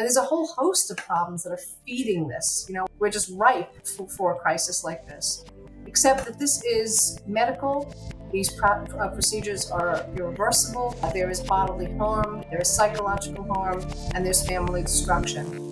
And there's a whole host of problems that are feeding this. We're just ripe for a crisis like this, except that this is medical. These procedures are irreversible. There is bodily harm, there is psychological harm, and there's family destruction.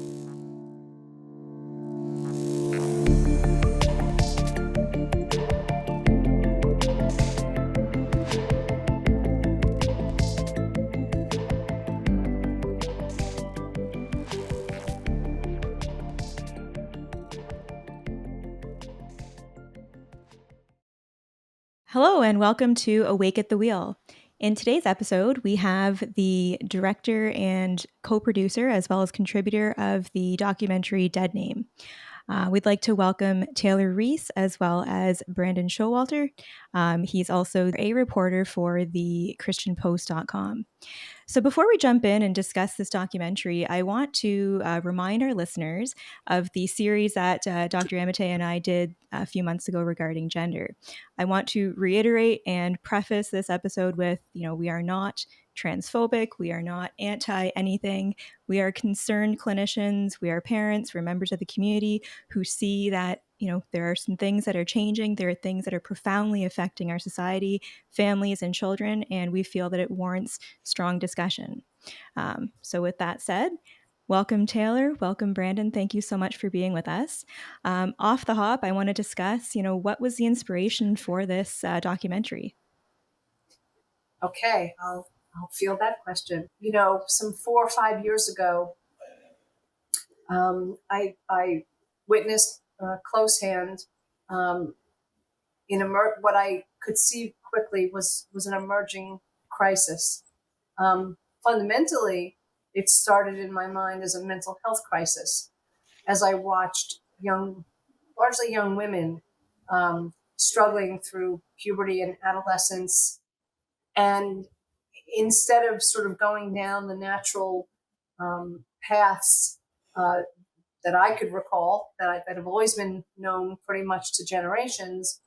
Hello and welcome to Awake at the Wheel. In today's episode, we have the director and co-producer as well as contributor of the documentary Dead Name. We'd like to welcome Taylor Reece as well as Brandon Showalter. He's also a reporter for the ChristianPost.com. So before we jump in and discuss this documentary, I want to remind our listeners of the series that Dr. Amitay and I did a few months ago regarding gender. I want to reiterate and preface this episode with, we are not transphobic. We are not anti anything. We are concerned clinicians. We are parents. We're members of the community who see that, there are some things that are changing. There are things that are profoundly affecting our society, families, and children. And we feel that it warrants strong discussion. So with that said, welcome, Taylor. Welcome, Brandon. Thank you so much for being with us. Off the hop, I want to discuss, what was the inspiration for this documentary? Okay, I'll field that question. Some 4 or 5 years ago, I witnessed close hand in what I could see quickly was an emerging crisis. Fundamentally, it started in my mind as a mental health crisis as I watched largely young women struggling through puberty and adolescence. And instead of sort of going down the natural paths that I could recall, that have always been known pretty much to generations,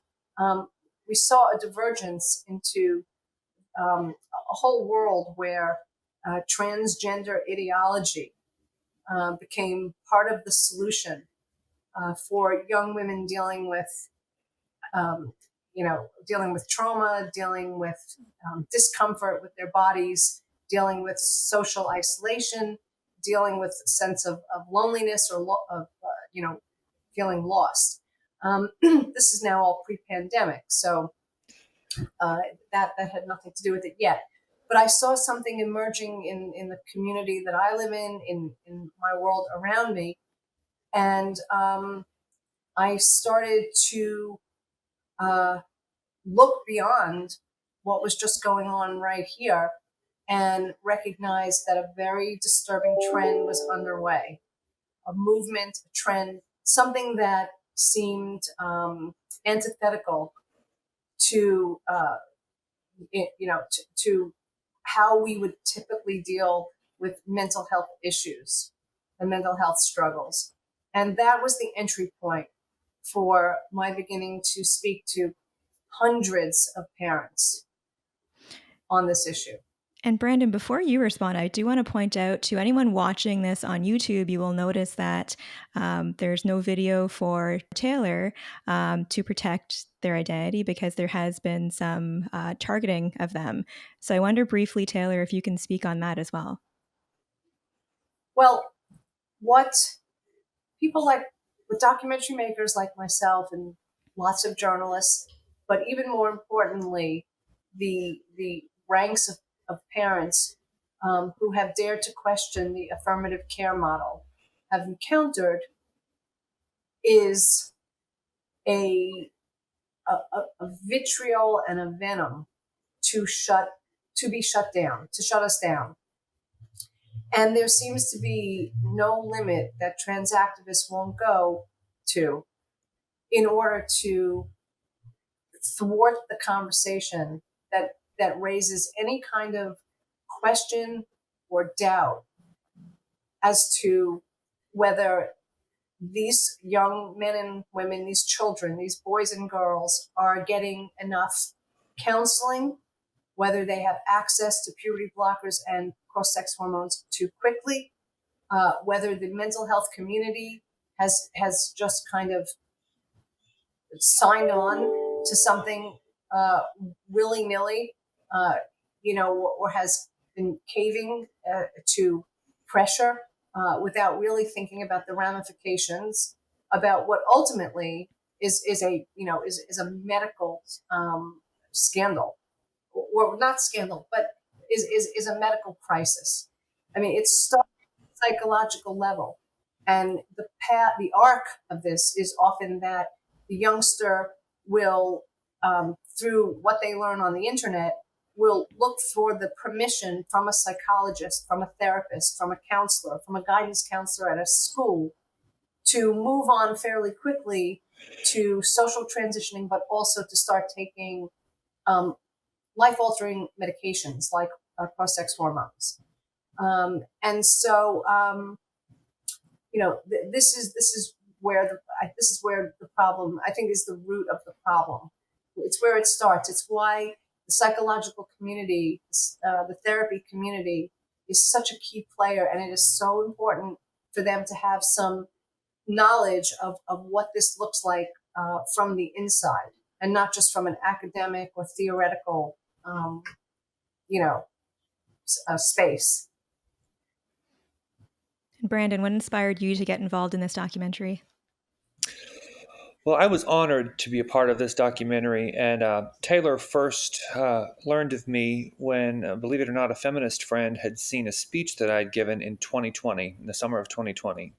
we saw a divergence into a whole world where transgender ideology became part of the solution for young women dealing with trauma, dealing with discomfort with their bodies, dealing with social isolation, dealing with a sense of loneliness or feeling lost. This is now all pre-pandemic, so that had nothing to do with it yet. But I saw something emerging in the community that I live in my world around me, and I started to look beyond what was just going on right here and recognize that a very disturbing trend was underway, a movement, a trend, something that seemed antithetical to to how we would typically deal with mental health issues and mental health struggles. And that was the entry point for my beginning to speak to hundreds of parents on this issue. And Brandon, before you respond, I do want to point out to anyone watching this on YouTube, you will notice that there's no video for Taylor to protect their identity because there has been some targeting of them. So I wonder briefly, Taylor, if you can speak on that as well. Well, what people like, with documentary makers like myself and lots of journalists, but even more importantly, the ranks of parents who have dared to question the affirmative care model have encountered is a vitriol and a venom to shut us down. And there seems to be no limit that trans activists won't go to in order to thwart the conversation that raises any kind of question or doubt as to whether these young men and women, these children, these boys and girls are getting enough counseling, whether they have access to puberty blockers and cross-sex hormones too quickly, whether the mental health community has just kind of signed on to something willy-nilly, or has been caving to pressure without really thinking about the ramifications, about what ultimately is a medical scandal, or not scandal, but is a medical crisis. I mean, it starts at a psychological level, and the arc of this is often that the youngster will, through what they learn on the internet, will look for the permission from a psychologist, from a therapist, from a counselor, from a guidance counselor at a school, to move on fairly quickly to social transitioning, but also to start taking life-altering medications like cross-sex hormones. And so, this is where the problem, I think, is the root of the problem. It's where it starts. It's why the psychological community, the therapy community, is such a key player, and it is so important for them to have some knowledge of what this looks like from the inside, and not just from an academic or theoretical, space. Brandon, what inspired you to get involved in this documentary? Well, I was honored to be a part of this documentary, and Taylor first learned of me when, believe it or not, a feminist friend had seen a speech that I'd given in 2020, in the summer of 2020.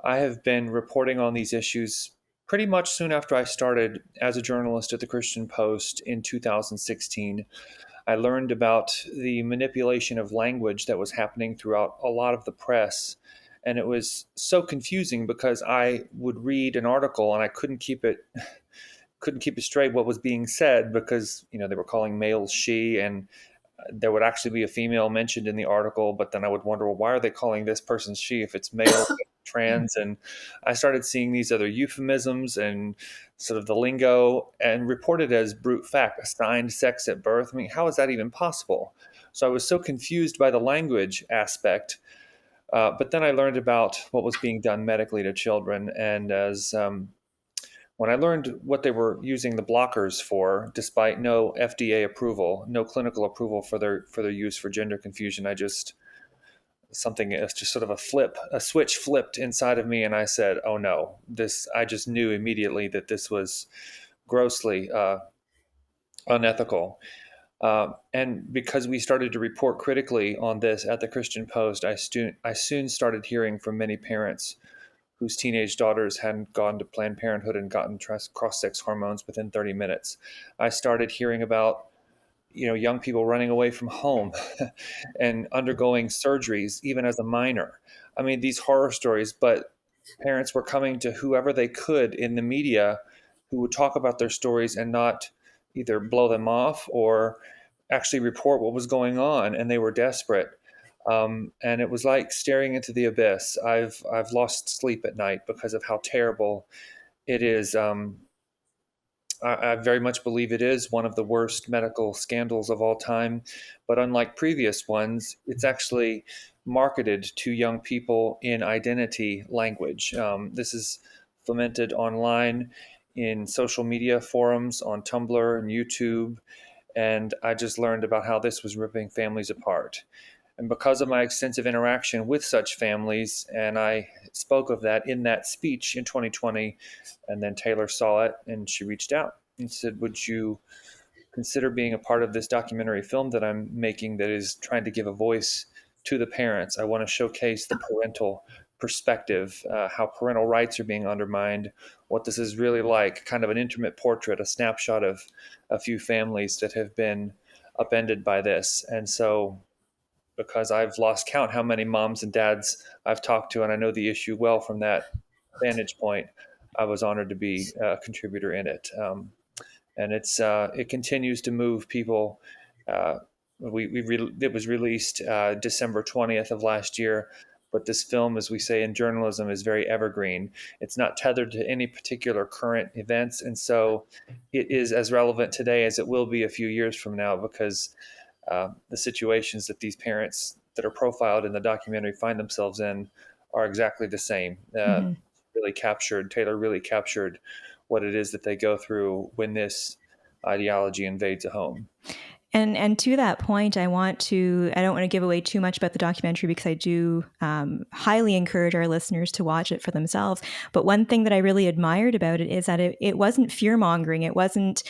I have been reporting on these issues pretty much soon after I started as a journalist at the Christian Post in 2016. I learned about the manipulation of language that was happening throughout a lot of the press. And it was so confusing because I would read an article and I couldn't keep it straight what was being said, because they were calling males she, and there would actually be a female mentioned in the article, but then I would wonder, well, why are they calling this person she if it's male, trans? And I started seeing these other euphemisms and sort of the lingo, and reported as brute fact, assigned sex at birth. I mean, how is that even possible? So I was so confused by the language aspect. But then I learned about what was being done medically to children, and when I learned what they were using the blockers for, despite no FDA approval, no clinical approval for their use for gender confusion, it's just sort of a switch flipped inside of me, and I said, "Oh no, this!" I just knew immediately that this was grossly unethical. And because we started to report critically on this at the Christian Post, I soon started hearing from many parents whose teenage daughters hadn't gone to Planned Parenthood and gotten cross-sex hormones within 30 minutes. I started hearing about young people running away from home and undergoing surgeries even as a minor. I mean, these horror stories, but parents were coming to whoever they could in the media who would talk about their stories and not either blow them off or actually report what was going on, and they were desperate. And it was like staring into the abyss. I've lost sleep at night because of how terrible it is. I very much believe it is one of the worst medical scandals of all time. But unlike previous ones, it's actually marketed to young people in identity language. This is fomented online in social media forums, on Tumblr and YouTube. And I just learned about how this was ripping families apart. And because of my extensive interaction with such families, and I spoke of that in that speech in 2020, and then Taylor saw it and she reached out and said, "Would you consider being a part of this documentary film that I'm making that is trying to give a voice to the parents? I want to showcase the parental perspective, how parental rights are being undermined, what this is really like, kind of an intimate portrait, a snapshot of a few families that have been upended by this." And so, because I've lost count how many moms and dads I've talked to, and I know the issue well from that vantage point, I was honored to be a contributor in it. And it continues to move people. It was released December 20th of last year, but this film, as we say in journalism, is very evergreen. It's not tethered to any particular current events, and so it is as relevant today as it will be a few years from now, because the situations that these parents that are profiled in the documentary find themselves in are exactly the same. Taylor really captured what it is that they go through when this ideology invades a home. And to that point, I don't want to give away too much about the documentary because I do highly encourage our listeners to watch it for themselves. But one thing that I really admired about it is that it wasn't fear-mongering. It wasn't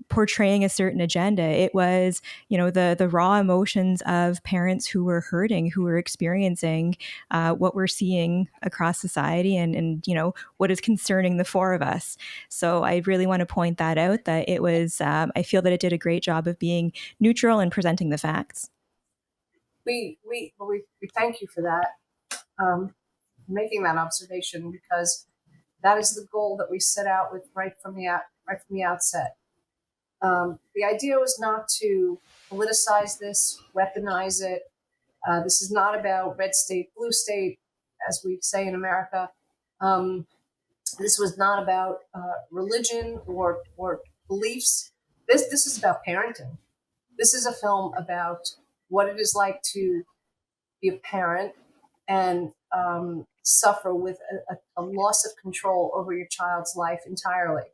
portraying a certain agenda. It was, the raw emotions of parents who were hurting, who were experiencing what we're seeing across society and what is concerning the four of us. So I really want to point that out, that it was, I feel that it did a great job of being neutral and presenting the facts. We thank you for that, making that observation, because that is the goal that we set out with right from the outset. The idea was not to politicize this, weaponize it. This is not about red state, blue state, as we say in America. This was not about religion or beliefs. This is about parenting. This is a film about what it is like to be a parent and suffer with a loss of control over your child's life entirely,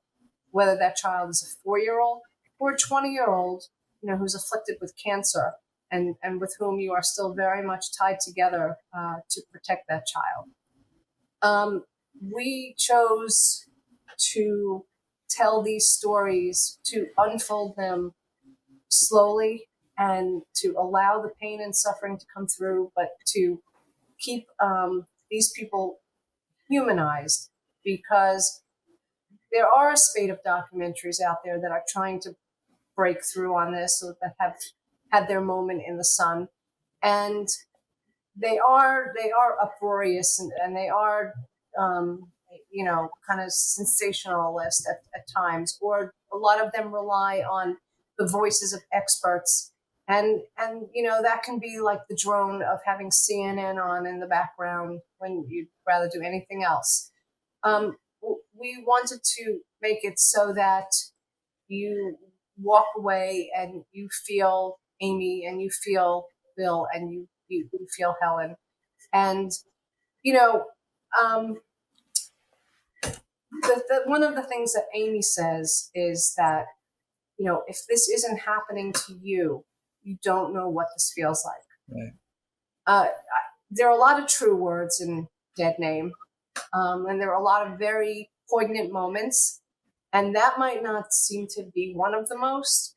whether that child is a 4-year-old or a 20-year-old, who's afflicted with cancer and with whom you are still very much tied together to protect that child. We chose to tell these stories, to unfold them slowly, and to allow the pain and suffering to come through, but to keep these people humanized, because there are a spate of documentaries out there that are trying to break through on this, so that have had their moment in the sun, and they are uproarious and they are kind of sensationalist at times, or a lot of them rely on the voices of experts, and that can be like the drone of having CNN on in the background when you'd rather do anything else. We wanted to make it so that you walk away and you feel Amy and you feel Bill and you feel Helen, and one of the things that Amy says is that, if this isn't happening to you, you don't know what this feels like. Right. There are a lot of true words in Dead Name, and there are a lot of very poignant moments, and that might not seem to be one of the most,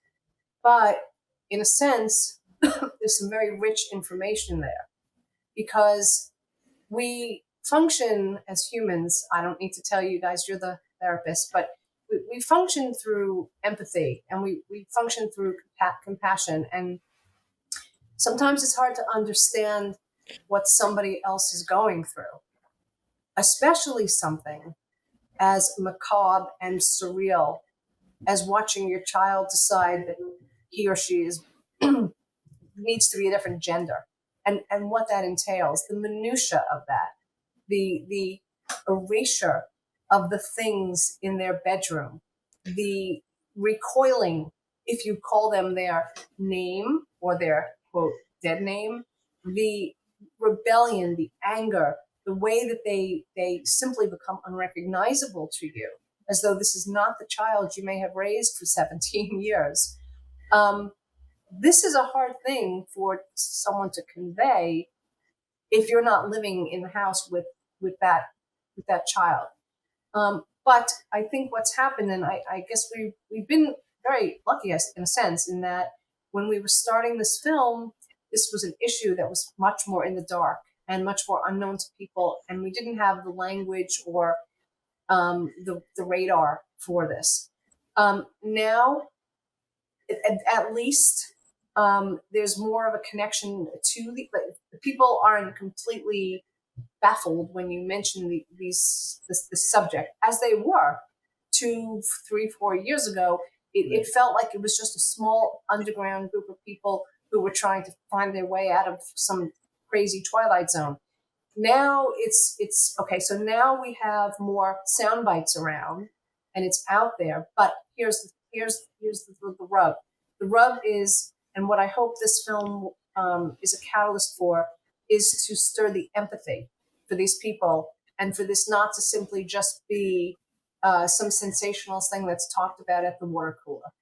but in a sense, there's some very rich information there, because we function as humans. I don't need to tell you guys, you're the therapist, but we function through empathy, and we function through compassion. And sometimes it's hard to understand what somebody else is going through, especially something as macabre and surreal as watching your child decide that he or she is needs to be a different gender, and what that entails, the minutia of that, the erasure of the things in their bedroom, the recoiling, if you call them their name or their quote dead name, the rebellion, the anger, the way that they simply become unrecognizable to you, as though this is not the child you may have raised for 17 years. This is a hard thing for someone to convey if you're not living in the house with that child. But I think what's happened, and I guess we've been very lucky in a sense, in that when we were starting this film, this was an issue that was much more in the dark and much more unknown to people, and we didn't have the language or the radar for this. Now, at least, there's more of a connection to the people aren't completely baffled when you mention this subject, as they were 2, 3, 4 years ago. It felt like it was just a small underground group of people who were trying to find their way out of some crazy Twilight Zone. Now it's okay. So now we have more sound bites around, and it's out there. But here's the rub. The rub is, and what I hope this film is a catalyst for is to stir the empathy for these people, and for this not to simply just be some sensational thing that's talked about at the water cooler.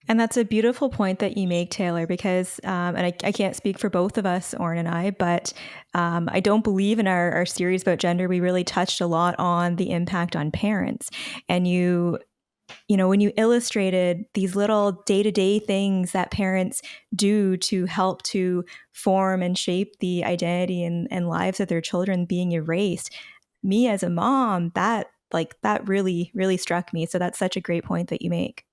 And that's a beautiful point that you make, Taylor, because, and I can't speak for both of us, Oren and I, but I don't believe in our series about gender, we really touched a lot on the impact on parents. And you know, when you illustrated these little day-to-day things that parents do to help to form and shape the identity and lives of their children being erased, me as a mom, that really, really struck me. So that's such a great point that you make.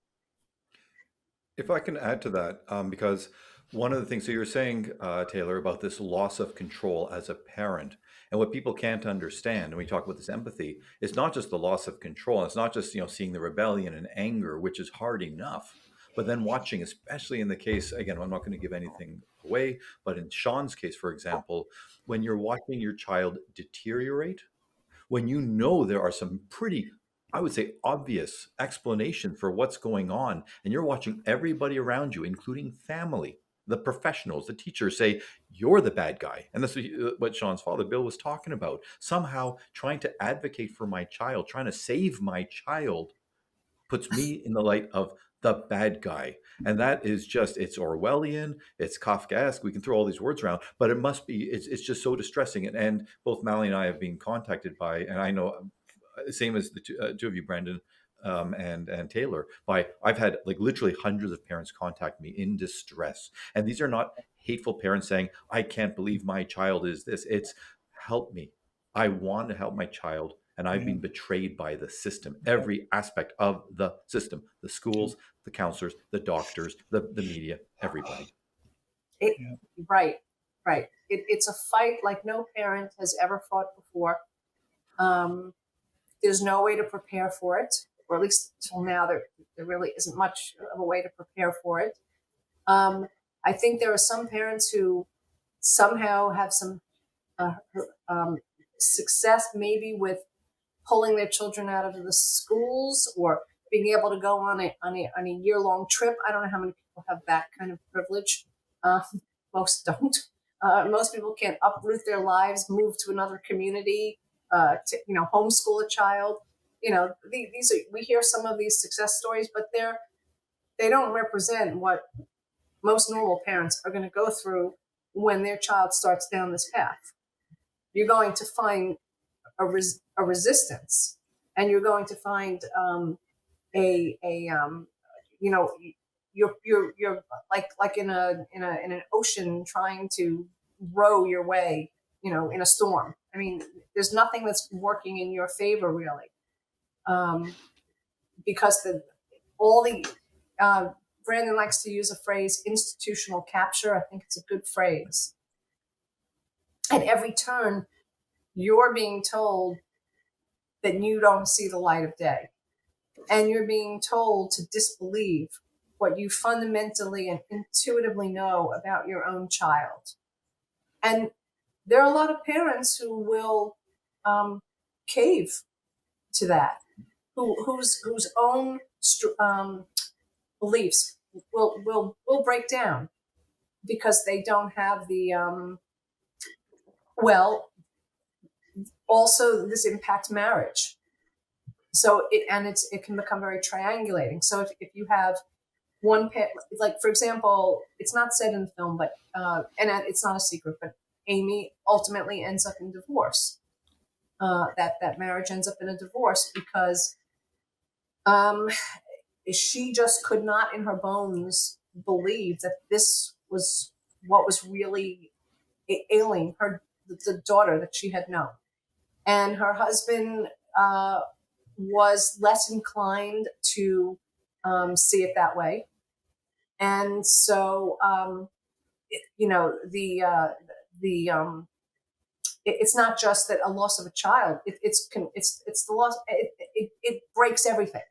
If I can add to that, because one of the things, so you're saying, Taylor, about this loss of control as a parent, and what people can't understand, and we talk about this empathy, it's not just the loss of control. It's not just, seeing the rebellion and anger, which is hard enough, but then watching, especially in the case, again, I'm not going to give anything away, but in Sean's case, for example, when you're watching your child deteriorate, when you know there are some pretty, I would say, obvious explanation for what's going on, and you're watching everybody around you, including family, the professionals, the teachers say, you're the bad guy. And that's what Sean's father, Bill, was talking about. Somehow trying to advocate for my child, trying to save my child, puts me in the light of the bad guy. And that is just, it's Orwellian, it's Kafkaesque. We can throw all these words around, but it must be, it's just so distressing. And both Malini and I have been contacted by, and I know, same as the two of you, Brandon, and Taylor, I've had like literally hundreds of parents contact me in distress. And these are not hateful parents saying, I can't believe my child is this. It's, help me. I want to help my child, and I've been betrayed by the system, every aspect of the system, the schools, the counselors, the doctors, the media, everybody. Right. It's a fight like no parent has ever fought before. There's no way to prepare for it, or at least till now, there really isn't much of a way to prepare for it. I think there are some parents who somehow have some success, maybe with pulling their children out of the schools or being able to go on a year-long trip. I don't know how many people have that kind of privilege. Most don't. Most people can't uproot their lives, move to another community, to homeschool a child. These are, we hear some of these success stories, but they don't represent what most normal parents are going to go through when their child starts down this path. You're going to find a resistance, and you're going to find you're like in an ocean trying to row your way, in a storm. I mean, there's nothing that's working in your favor really, because Brandon likes to use a phrase, institutional capture. I think it's a good phrase. At every turn, you're being told that you don't see the light of day. And you're being told to disbelieve what you fundamentally and intuitively know about your own child. And there are a lot of parents who will cave to that, whose own beliefs will break down because they don't have the also this impacts marriage. So it can become very triangulating. So if you have one like, for example, it's not said in the film, but and it's not a secret, but Amy ultimately ends up in divorce. That marriage ends up in a divorce because she just could not in her bones believe that this was what was really ailing her, the daughter that she had known. And her husband was less inclined to see it that way. And so, it's not just that a loss of a child. It's the loss. It breaks everything.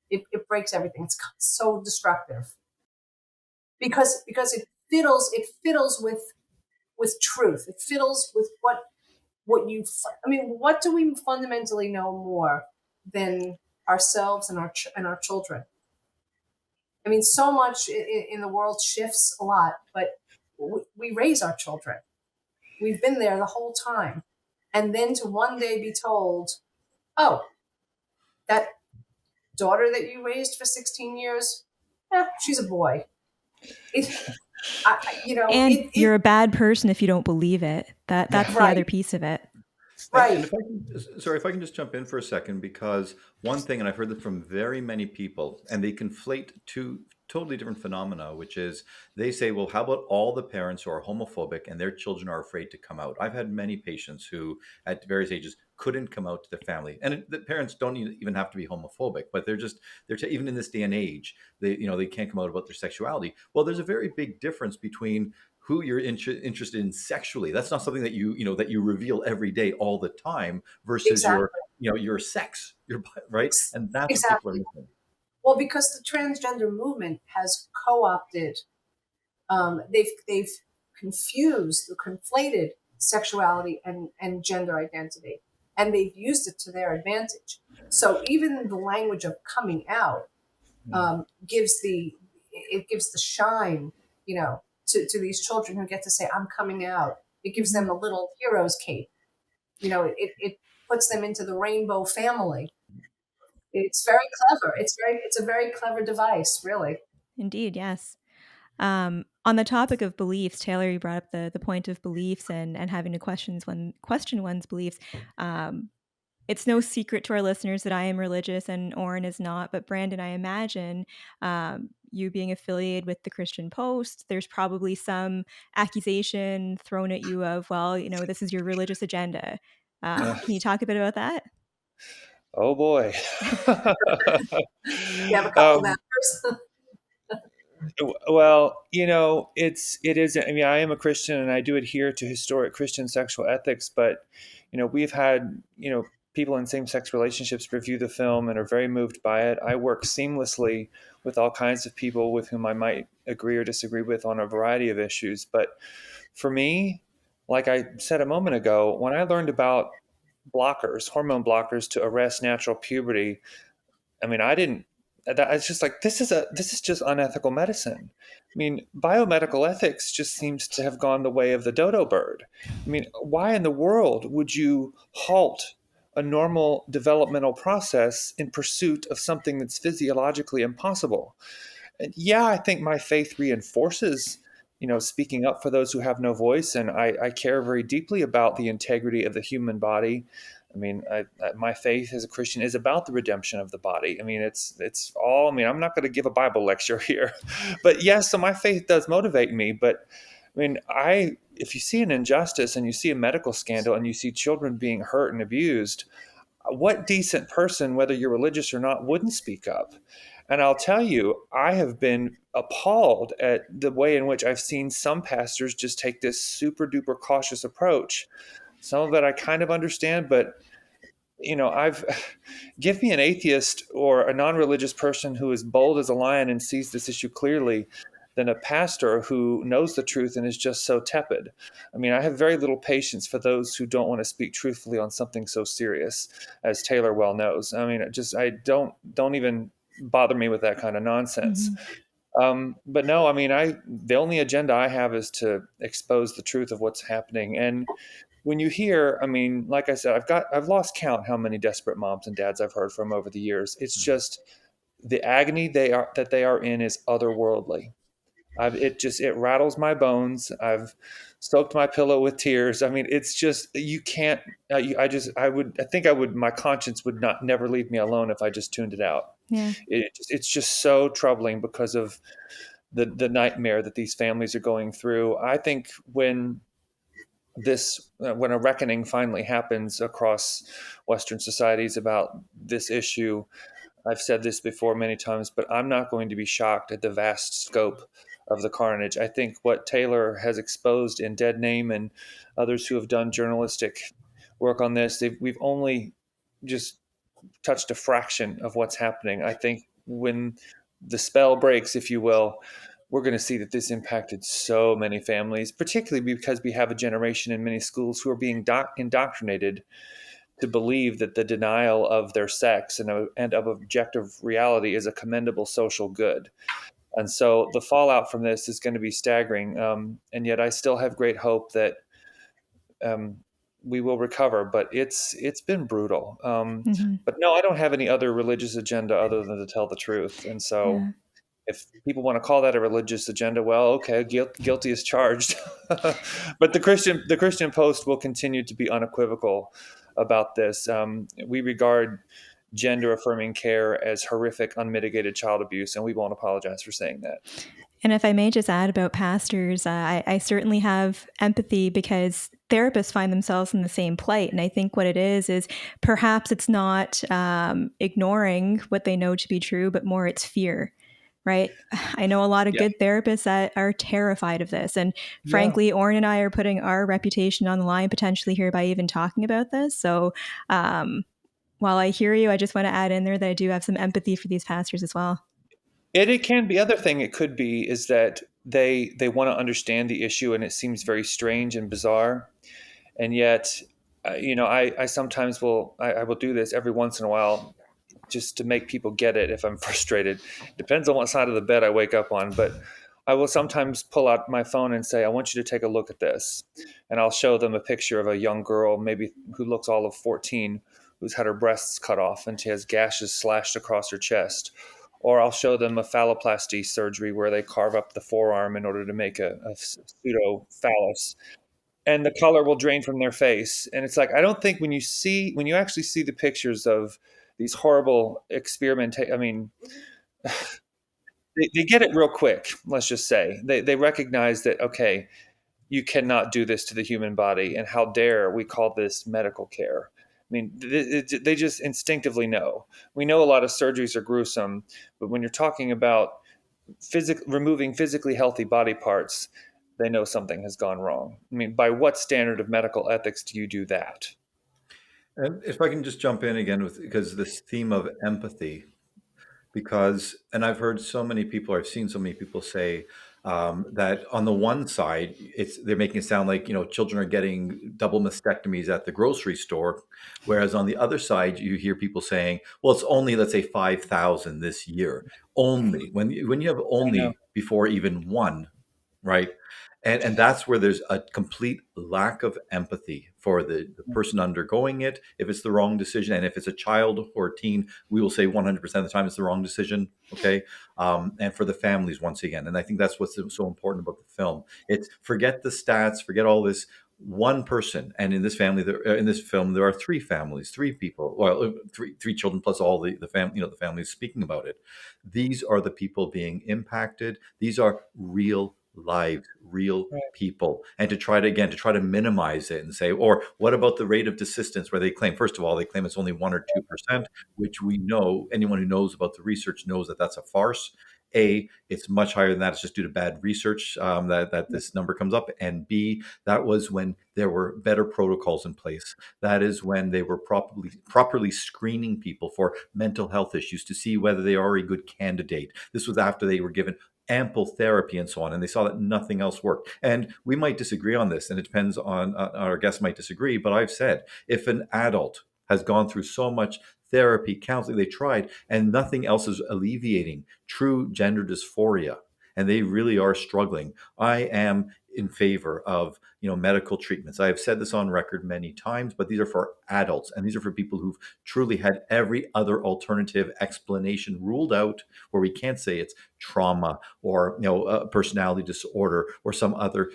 It breaks everything. It's so destructive because it fiddles with truth. It fiddles with what do we fundamentally know more than ourselves and our children? I mean, so much in the world shifts a lot, but we raise our children. We've been there the whole time. And then to one day be told, oh, that daughter that you raised for 16 years, she's a boy. You're a bad person if you don't believe it. That's the other piece of it. Right. And if I can just jump in for a second, because one thing, and I've heard this from very many people, and they conflate two totally different phenomena, which is they say, well, how about all the parents who are homophobic and their children are afraid to come out? I've had many patients who at various ages couldn't come out to the family, and the parents don't even have to be homophobic, but even in this day and age, they can't come out about their sexuality. Well, there's a very big difference between who you're interested in sexually. That's not something that you reveal every day all the time versus your sex, right? And that's what people are missing. Well, because the transgender movement has co-opted, they've confused or conflated sexuality and gender identity, and they've used it to their advantage. So even the language of coming out gives the shine, to these children who get to say, I'm coming out. It gives them a little hero's cape. It puts them into the rainbow family. It's very clever. It's a very clever device, really. Indeed, yes. On the topic of beliefs, Taylor, you brought up the point of beliefs and having to question one's beliefs. It's no secret to our listeners that I am religious and Oren is not. But Brandon, I imagine you being affiliated with the Christian Post, there's probably some accusation thrown at you of, well, this is your religious agenda. Can you talk a bit about that? Oh boy. You have a couple of members. Well, it is. I mean, I am a Christian and I do adhere to historic Christian sexual ethics, but we've had people in same-sex relationships review the film and are very moved by it. I work seamlessly with all kinds of people with whom I might agree or disagree with on a variety of issues. But for me, like I said a moment ago, when I learned about hormone blockers to arrest natural puberty, I mean, it's just like, this is just unethical medicine. I mean, biomedical ethics just seems to have gone the way of the dodo bird. I mean, why in the world would you halt a normal developmental process in pursuit of something that's physiologically impossible? And yeah, I think my faith reinforces, speaking up for those who have no voice. And I care very deeply about the integrity of the human body. I mean, my faith as a Christian is about the redemption of the body. I mean, it's all, I'm not going to give a Bible lecture here, but yes, so my faith does motivate me. But I mean, if you see an injustice and you see a medical scandal and you see children being hurt and abused, what decent person, whether you're religious or not, wouldn't speak up? And I'll tell you, I have been appalled at the way in which I've seen some pastors just take this super duper cautious approach. Some of it I kind of understand, but give me an atheist or a non-religious person who is bold as a lion and sees this issue clearly than a pastor who knows the truth and is just so tepid. I mean, I have very little patience for those who don't want to speak truthfully on something so serious, as Taylor well knows. I mean, I don't even bother me with that kind of nonsense. Mm-hmm. But no, I mean, the only agenda I have is to expose the truth of what's happening. And when you hear, I mean, like I said, I've lost count how many desperate moms and dads I've heard from over the years. It's just the agony they are in is otherworldly. It rattles my bones. I've soaked my pillow with tears. I mean, it's just, you can't, my conscience would never leave me alone if I just tuned it out. Yeah. It's just so troubling because of the nightmare that these families are going through. I think when a reckoning finally happens across Western societies about this issue, I've said this before many times, but I'm not going to be shocked at the vast scope of the carnage. I think what Taylor has exposed in Dead Name and others who have done journalistic work on this, we've only just touched a fraction of what's happening. I think when the spell breaks, if you will, we're going to see that this impacted so many families, particularly because we have a generation in many schools who are being indoctrinated to believe that the denial of their sex and of objective reality is a commendable social good. And so the fallout from this is going to be staggering. And yet I still have great hope that um, we will recover, but it's been brutal. Hmm. But no, I don't have any other religious agenda other than to tell the truth. And so Yeah. if people want to call that a religious agenda, well, okay, guilty is charged. But the Christian Post will continue to be unequivocal about this. We regard gender affirming care as horrific, unmitigated child abuse, and we won't apologize for saying that. And if I may just add about pastors, I certainly have empathy because therapists find themselves in the same plight. And I think what it is perhaps it's not ignoring what they know to be true, but more it's fear, right? I know a lot of Yeah. good therapists that are terrified of this. And Yeah. frankly, Oren and I are putting our reputation on the line potentially here by even talking about this. So while I hear you, I just want to add in there that I do have some empathy for these pastors as well. It can be. Other thing it could be is that they want to understand the issue, and it seems very strange and bizarre. And yet, I sometimes I will do this every once in a while just to make people get it if I'm frustrated. Depends on what side of the bed I wake up on, but I will sometimes pull out my phone and say, I want you to take a look at this. And I'll show them a picture of a young girl, maybe who looks all of 14, who's had her breasts cut off and she has gashes slashed across her chest. Or I'll show them a phalloplasty surgery where they carve up the forearm in order to make a pseudo phallus, and the color will drain from their face. And it's like, I don't think when you actually see the pictures of these horrible I mean, they get it real quick. Let's just say they recognize that, okay, you cannot do this to the human body, and how dare we call this medical care. I mean, they just instinctively know. We know a lot of surgeries are gruesome, but when you're talking about removing physically healthy body parts, they know something has gone wrong. I mean, by what standard of medical ethics do you do that? And if I can just jump in again with, because this theme of empathy, because, and I've heard so many people, I've seen so many people say that on the one side, they're making it sound like, children are getting double mastectomies at the grocery store, whereas on the other side, you hear people saying, well, it's only, let's say, 5,000 this year. Only when you have I know. only before even one, right? And that's where there's a complete lack of empathy for the person undergoing it. If it's the wrong decision, and if it's a child or a teen, we will say 100% of the time it's the wrong decision. Okay. And for the families, once again. And I think that's what's so important about the film. It's forget the stats, forget all this. One person, and in this family, in this film, there are three families, three people, well, three children plus all the family, the families speaking about it. These are the people being impacted. These are real lives, real Right. people. And to try to minimize it and say, or what about the rate of desistance, where they claim, first of all, they claim it's only 1 or 2%, which we know, anyone who knows about the research knows that that's a farce. It's much higher than that. It's just due to bad research that this number comes up. And B, that was when there were better protocols in place. That is when they were properly screening people for mental health issues to see whether they are a good candidate. This was after they were given ample therapy and so on, and they saw that nothing else worked. And we might disagree on this, and it depends on our guests might disagree, but I've said, if an adult has gone through so much therapy, counseling, they tried, and nothing else is alleviating true gender dysphoria, and they really are struggling, I am in favor of medical treatments. I have said this on record many times, but these are for adults, and these are for people who've truly had every other alternative explanation ruled out, where we can't say it's trauma or a personality disorder or some other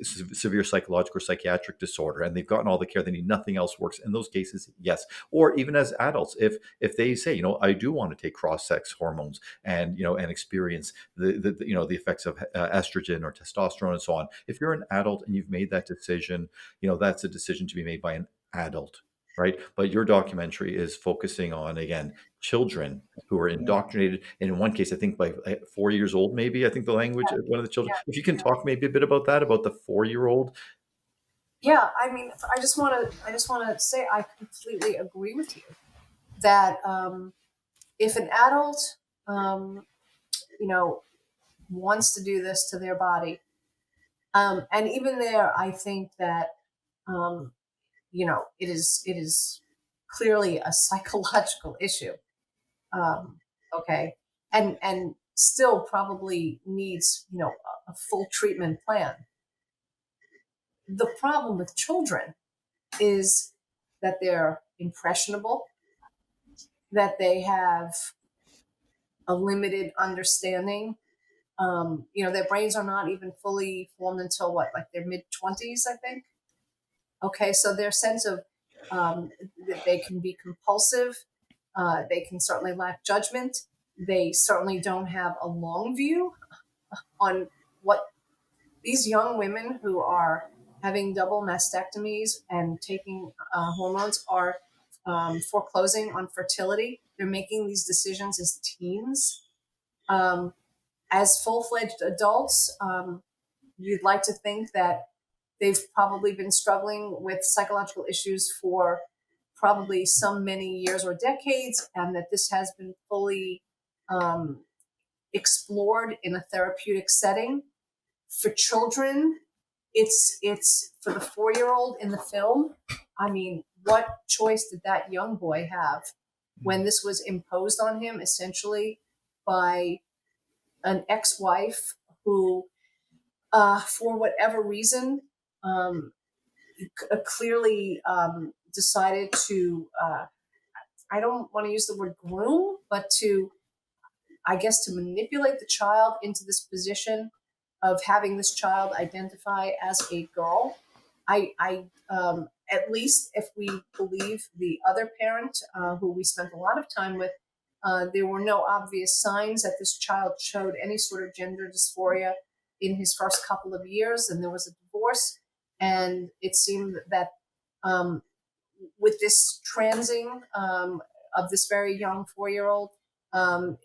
severe psychological or psychiatric disorder, and they've gotten all the care they need, nothing else works. In those cases, yes. Or even as adults, if they say, I do want to take cross-sex hormones and and experience the effects of estrogen or testosterone and so on. If you're an adult and you've made that decision, that's a decision to be made by an adult, right? But your documentary is focusing on, again, children who are indoctrinated, and in one case, I think by 4 years old, maybe, I think the language of one of the children. If you can talk maybe a bit about that, about the 4-year-old. Yeah, I mean, I just want to say I completely agree with you that if an adult, you know, wants to do this to their body, and even there, I think that um, it is clearly a psychological issue. Um, okay, and still probably needs, a full treatment plan. The problem with children is that they're impressionable, that they have a limited understanding. Their brains are not even fully formed until like their mid-20s, I think. Okay, so their sense of that they can be compulsive, they can certainly lack judgment. They certainly don't have a long view on what these young women who are having double mastectomies and taking hormones are foreclosing on fertility. They're making these decisions as teens. As full-fledged adults, you'd like to think that they've probably been struggling with psychological issues for probably some many years or decades, and that this has been fully explored in a therapeutic setting. For children, it's for the 4-year-old in the film. I mean, what choice did that young boy have when this was imposed on him essentially by an ex-wife who, for whatever reason, clearly decided to, I don't want to use the word groom, but to manipulate the child into this position of having this child identify as a girl. At least if we believe the other parent, who we spent a lot of time with, there were no obvious signs that this child showed any sort of gender dysphoria in his first couple of years, and there was a divorce. And it seemed that with this transing of this very young 4-year-old, at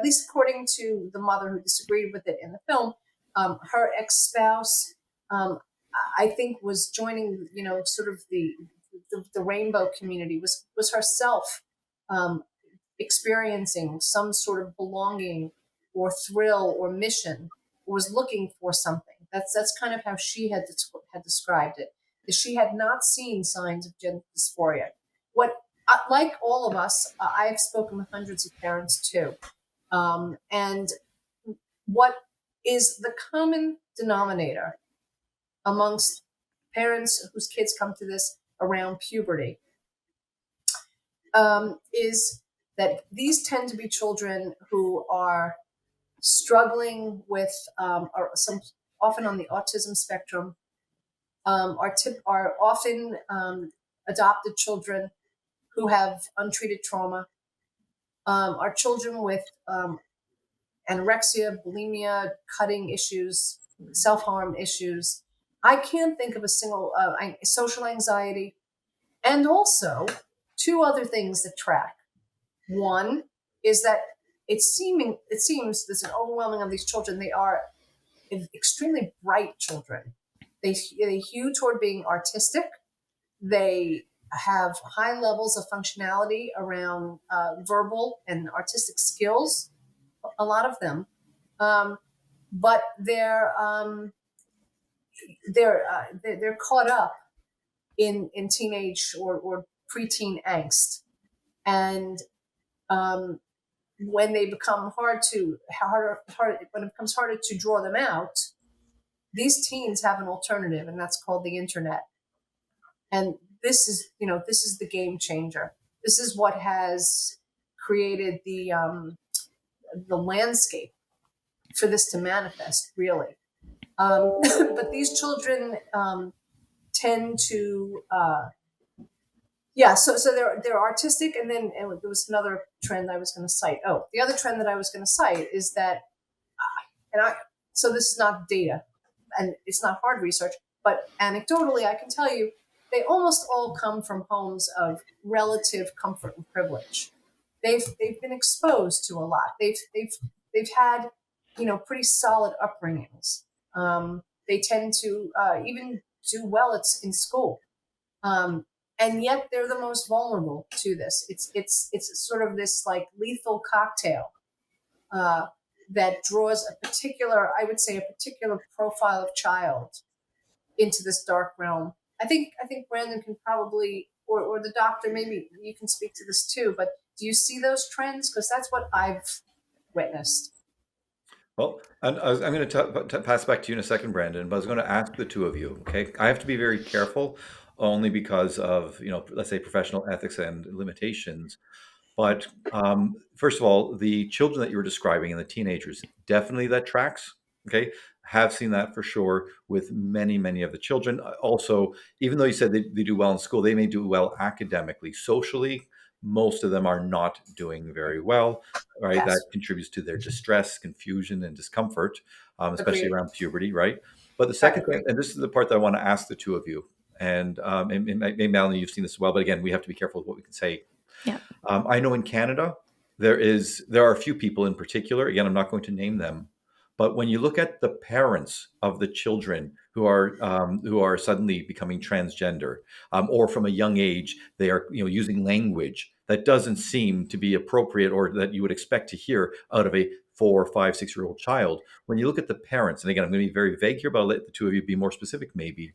least according to the mother who disagreed with it in the film, her ex-spouse, I think, was joining, sort of the rainbow community, was herself experiencing some sort of belonging or thrill or mission, was looking for something. That's kind of how she had described it. That she had not seen signs of gender dysphoria. Like all of us, I've spoken with hundreds of parents too. And what is the common denominator amongst parents whose kids come to this around puberty is that these tend to be children who are struggling with, some often on the autism spectrum, are often adopted children who have untreated trauma, are children with anorexia, bulimia, cutting issues, self-harm issues. I can't think of a single social anxiety, and also 2 other things that track. One is that it seems there's an overwhelming of these children. They are extremely bright children. They hew toward being artistic. They have high levels of functionality around verbal and artistic skills, a lot of them, but they're caught up in teenage or preteen angst, and when they become when it becomes harder to draw them out, these teens have an alternative, and that's called the internet. And this is the game changer. This is what has created the landscape for this to manifest, really. But these children tend to, so they're artistic, and then there was another trend I was going to cite. Oh, the other trend that I was going to cite is that, so this is not data, and it's not hard research, but anecdotally, I can tell you, they almost all come from homes of relative comfort and privilege. They've been exposed to a lot. They've had, pretty solid upbringings. They tend to even do well in school, and yet they're the most vulnerable to this. It's sort of this like lethal cocktail that draws a particular profile of child into this dark realm. I think Brandon can probably, or the doctor, maybe you can speak to this too, but do you see those trends? Because that's what I've witnessed. Well, and I'm going to pass back to you in a second, Brandon, but I was going to ask the two of you, okay? I have to be very careful only because of, let's say professional ethics and limitations. But first of all, the children that you were describing and the teenagers, definitely that tracks. Okay. Have seen that for sure with many, many of the children. Also, even though you said they do well in school, they may do well academically. Socially, most of them are not doing very well, right? That Yes. contributes to their distress, confusion, and discomfort, especially Agreed. around puberty, right? But the Right, second thing, agreed. and this is the part that I want to ask the two of you, and maybe Malini, you've seen this as well, but again, we have to be careful with what we can say. Yeah. I know in Canada there are a few people in particular. Again, I'm not going to name them, but when you look at the parents of the children who are suddenly becoming transgender, or from a young age they are using language that doesn't seem to be appropriate or that you would expect to hear out of a 4, 5, 6-year-old child. When you look at the parents, and again, I'm going to be very vague here, but I'll let the two of you be more specific. Maybe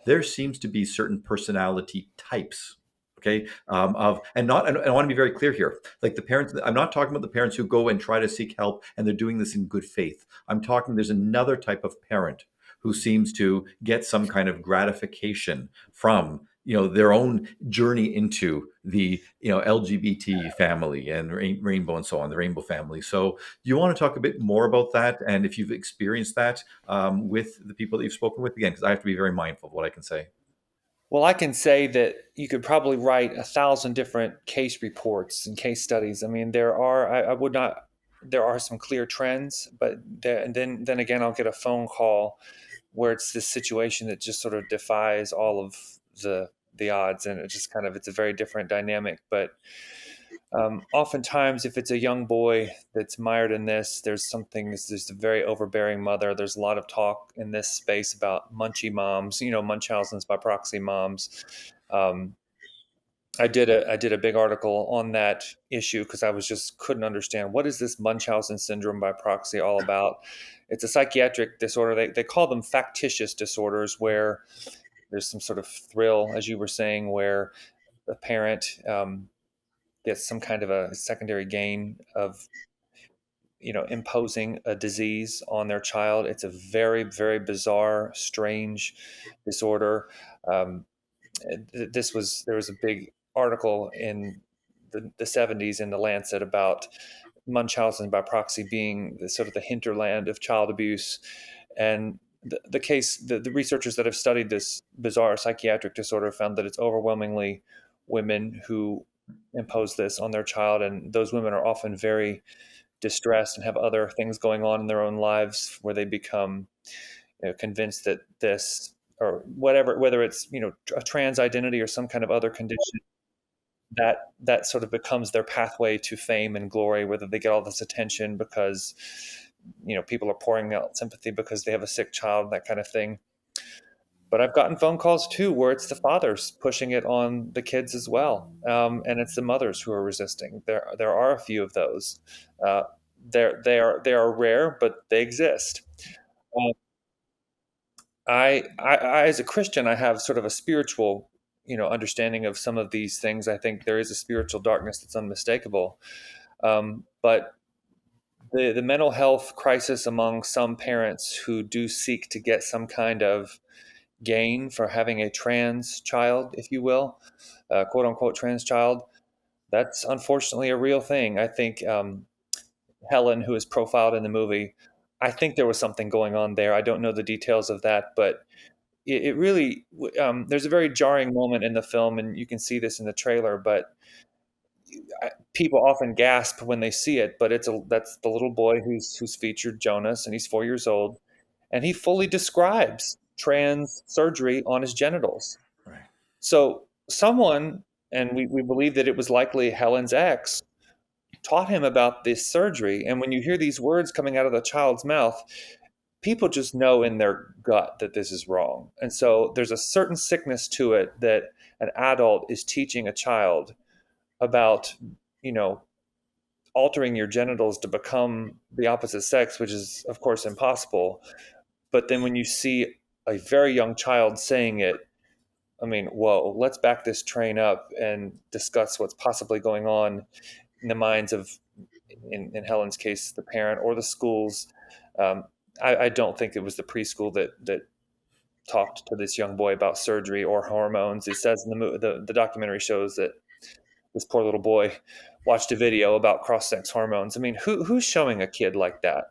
there seems to be certain personality types, okay, of and not and I want to be very clear here, like the parents, I'm not talking about the parents who go and try to seek help and they're doing this in good faith. I'm talking there's another type of parent who seems to get some kind of gratification from their own journey into the LGBT family and rainbow and so on, the rainbow family. So do you want to talk a bit more about that, and if you've experienced that with the people that you've spoken with, again, because I have to be very mindful of what I can say. Well, I can say that you could probably write 1,000 different case reports and case studies. I mean, I would not, there are some clear trends, but and then again, I'll get a phone call where it's this situation that just sort of defies all of the odds, and it just kind of, it's a very different dynamic. But oftentimes, if it's a young boy that's mired in this, there's a very overbearing mother. There's a lot of talk in this space about munchy moms, Munchausen's by proxy moms. Um, I did a big article on that issue because I was just couldn't understand what is this Munchausen syndrome by proxy all about. It's a psychiatric disorder. They call them factitious disorders, where there's some sort of thrill, as you were saying, where the parent gets some kind of a secondary gain of imposing a disease on their child. It's a very, very bizarre, strange disorder. Um, there was a big article in the 70s in the Lancet about Munchausen by proxy being sort of the hinterland of child abuse. And the researchers that have studied this bizarre psychiatric disorder found that it's overwhelmingly women who impose this on their child, and those women are often very distressed and have other things going on in their own lives where they become convinced that this or whatever, whether it's a trans identity or some kind of other condition, that sort of becomes their pathway to fame and glory, whether they get all this attention because people are pouring out sympathy because they have a sick child, that kind of thing. But I've gotten phone calls too where it's the fathers pushing it on the kids as well, and it's the mothers who are resisting. There are a few of those. They are rare, but they exist. Um, I, as a Christian, I have sort of a spiritual, understanding of some of these things. I think there is a spiritual darkness that's unmistakable. But the mental health crisis among some parents who do seek to get some kind of gain for having a trans child, if you will, quote unquote trans child, that's unfortunately a real thing. I think Helen, who is profiled in the movie, I think there was something going on there. I don't know the details of that, but it really, there's a very jarring moment in the film, and you can see this in the trailer, but people often gasp when they see it. But that's the little boy who's featured, Jonas, and he's 4 years old, and he fully describes trans surgery on his genitals. Right. So someone, and we believe that it was likely Helen's ex, taught him about this surgery. And when you hear these words coming out of the child's mouth, people just know in their gut that this is wrong. And so there's a certain sickness to it that an adult is teaching a child about, altering your genitals to become the opposite sex, which is, of course, impossible. But then when you see a very young child saying it, I mean, whoa, let's back this train up and discuss what's possibly going on in the minds of in Helen's case, the parent or the schools. I don't think it was the preschool that talked to this young boy about surgery or hormones. It says in the documentary shows that this poor little boy watched a video about cross-sex hormones. I mean, who's showing a kid like that?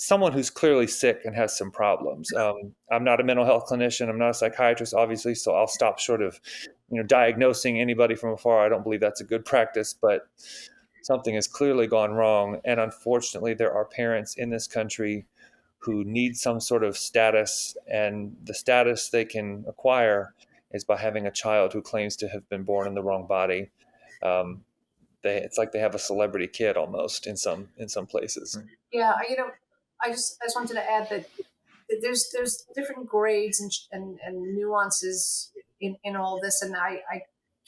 Someone who's clearly sick and has some problems. I'm not a mental health clinician. I'm not a psychiatrist, obviously, so I'll stop short of, diagnosing anybody from afar. I don't believe that's a good practice, but something has clearly gone wrong. And unfortunately, there are parents in this country who need some sort of status, and the status they can acquire is by having a child who claims to have been born in the wrong body. It's like they have a celebrity kid almost in some places. Yeah, I just wanted to add that there's different grades and nuances in all this, and I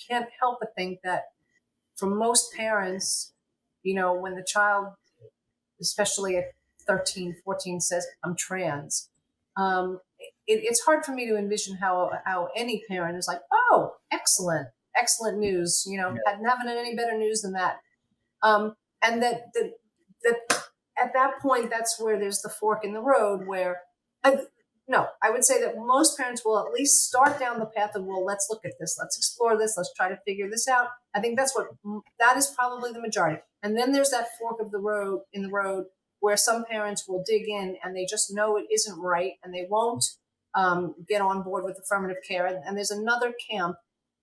can't help but think that for most parents, when the child, especially at 13, 14, says I'm trans, it's hard for me to envision how any parent is like, oh, excellent news, haven't any better news than that, and that at that point, that's where there's the fork in the road where, I would say that most parents will at least start down the path of, well, let's look at this, let's explore this, let's try to figure this out. I think that is probably the majority. And then there's that fork of the road where some parents will dig in and they just know it isn't right and they won't get on board with affirmative care. And there's another camp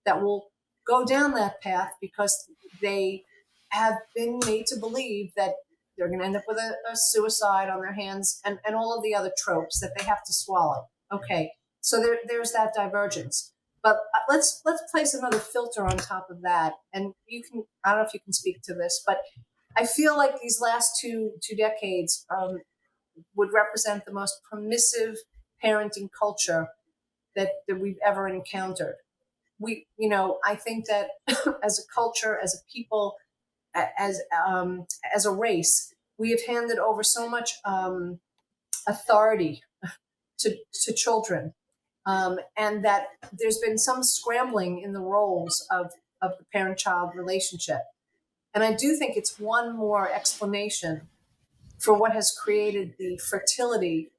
that will go down that path because they have been made to believe that they're going to end up with a suicide on their hands and all of the other tropes that they have to swallow. Okay, so there's that divergence. But let's place another filter on top of that. And I don't know if you can speak to this, but I feel like these last two decades would represent the most permissive parenting culture that we've ever encountered. I think that as a culture, as a people, as a race, we have handed over so much authority to children, and that there's been some scrambling in the roles of the parent-child relationship. And I do think it's one more explanation for what has created the fertility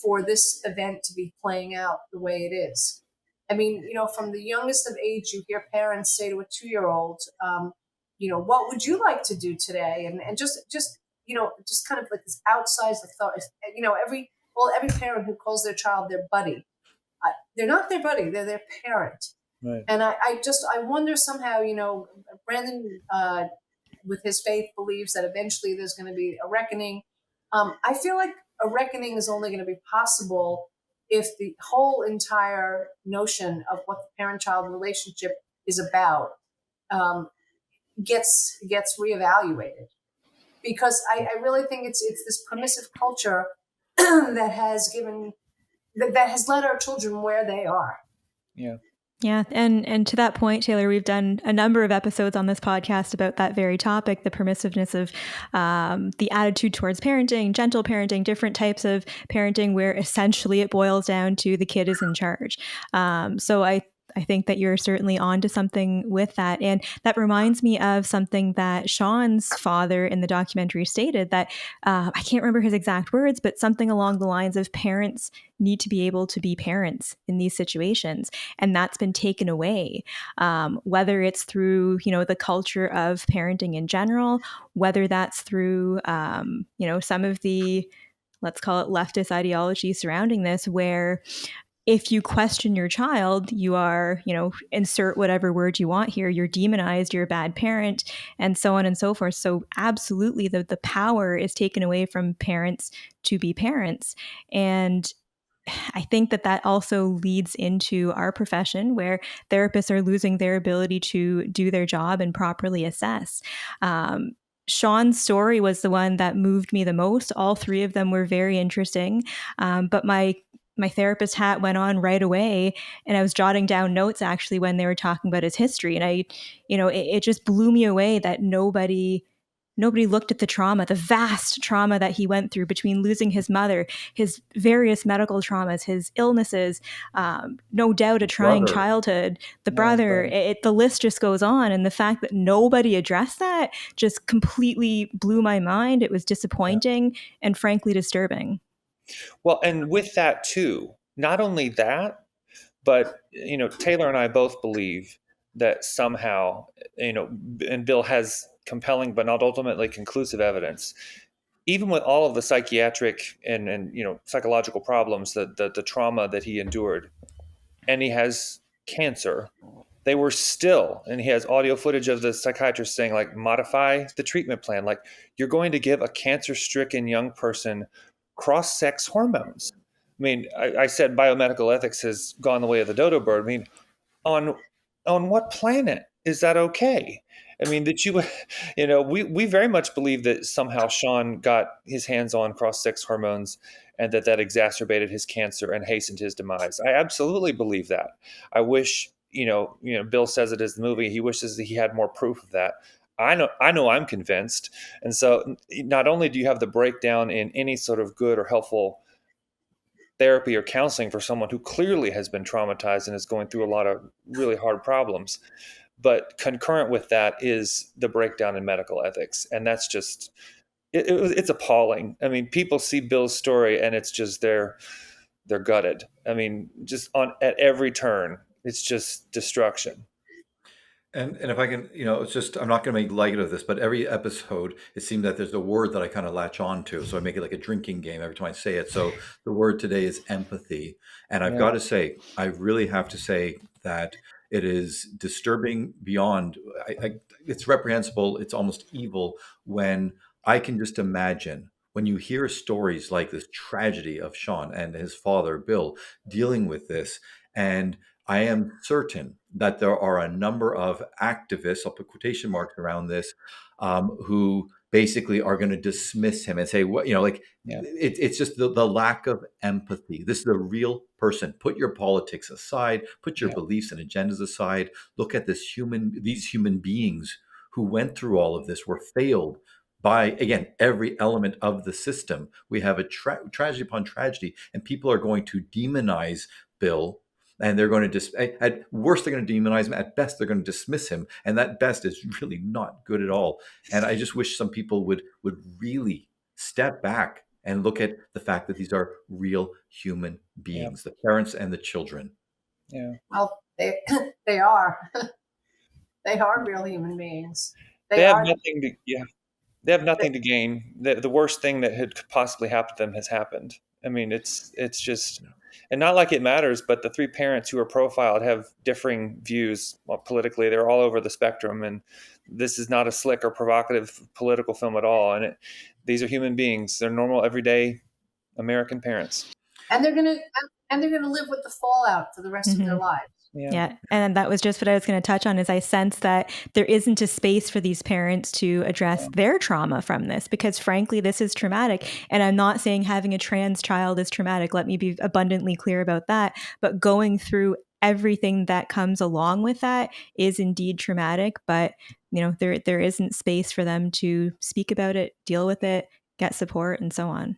for this event to be playing out the way it is. I mean, from the youngest of age, you hear parents say to a 2-year-old, what would you like to do today? And just kind of like this outsized authority. Every parent who calls their child their buddy, they're not their buddy, they're their parent. Right. And I wonder somehow, Brandon, with his faith, believes that eventually there's going to be a reckoning. I feel like a reckoning is only going to be possible if the whole entire notion of what the parent-child relationship is about gets reevaluated, because I really think it's this permissive culture that has led our children where they are. Yeah. Yeah. And to that point, Taylor, we've done a number of episodes on this podcast about that very topic, the permissiveness of the attitude towards parenting, gentle parenting, different types of parenting, where essentially it boils down to the kid is in charge. So I think that you're certainly onto something with that. And that reminds me of something that Sean's father in the documentary stated, that I can't remember his exact words, but something along the lines of parents need to be able to be parents in these situations. And that's been taken away, whether it's through, the culture of parenting in general, whether that's through, some of the, let's call it leftist ideology surrounding this, where if you question your child, you are, insert whatever word you want here, you're demonized, you're a bad parent, and so on and so forth. So absolutely, the power is taken away from parents to be parents. And I think that also leads into our profession, where therapists are losing their ability to do their job and properly assess. Sean's story was the one that moved me the most. All three of them were very interesting, but my therapist hat went on right away, and I was jotting down notes actually when they were talking about his history. And it just blew me away that nobody Nobody looked at the trauma, the vast trauma that he went through between losing his mother, his various medical traumas, his illnesses, no doubt a trying Brother. childhood, the Yeah, brother, right. the list just goes on. And the fact that nobody addressed that just completely blew my mind. It was disappointing and frankly disturbing. Well, and with that too, not only that, but Taylor and I both believe that somehow, and Bill has compelling but not ultimately conclusive evidence, even with all of the psychiatric and psychological problems, the trauma that he endured, and he has cancer, they were still, and he has audio footage of the psychiatrist saying, like, modify the treatment plan. Like, you're going to give a cancer-stricken young person cross-sex hormones. I mean, I said biomedical ethics has gone the way of the dodo bird. I mean, on what planet is that okay? I mean, that we very much believe that somehow Sean got his hands on cross-sex hormones and that exacerbated his cancer and hastened his demise. I absolutely believe that. I wish, Bill says it is the movie. He wishes that he had more proof of that. I know I'm convinced. And so not only do you have the breakdown in any sort of good or helpful therapy or counseling for someone who clearly has been traumatized and is going through a lot of really hard problems, but concurrent with that is the breakdown in medical ethics. And that's just, it's appalling. I mean, people see Bill's story and it's just they're gutted. I mean, just at every turn, it's just destruction. And if I can, it's just, I'm not going to make light of this, but every episode, it seems that there's a word that I kind of latch on to. So I make it like a drinking game every time I say it. So the word today is empathy. And I've Yeah. got to say, I really have to say that it is disturbing beyond, it's reprehensible. It's almost evil when I can just imagine when you hear stories like this tragedy of Sean and his father, Bill, dealing with this. And I am certain that there are a number of activists, I'll put quotation marks around this, who basically are going to dismiss him and say, what, like, Yeah. it's just the lack of empathy. This is a real person. Put your politics aside, put your Yeah. beliefs and agendas aside. Look at these human beings who went through all of this, were failed by, again, every element of the system. We have a tragedy upon tragedy, and people are going to demonize Bill. And they're going to at worst, they're going to demonize him. At best, they're going to dismiss him. And that best is really not good at all. And I just wish some people would really step back and look at the fact that these are real human beings, the parents and the children. Yeah. Well, they are. They are real human beings. They have nothing to gain. The worst thing that could possibly happen to them has happened. I mean, it's just, and not like it matters, but the three parents who are profiled have differing views politically. They're all over the spectrum, and this is not a slick or provocative political film at all. And these are human beings. They're normal, everyday American parents. And they're gonna live with the fallout for the rest of their lives. Yeah. And that was just what I was going to touch on, is I sense that there isn't a space for these parents to address their trauma from this, because frankly, this is traumatic. And I'm not saying having a trans child is traumatic. Let me be abundantly clear about that. But going through everything that comes along with that is indeed traumatic. But, there isn't space for them to speak about it, deal with it, get support, and so on.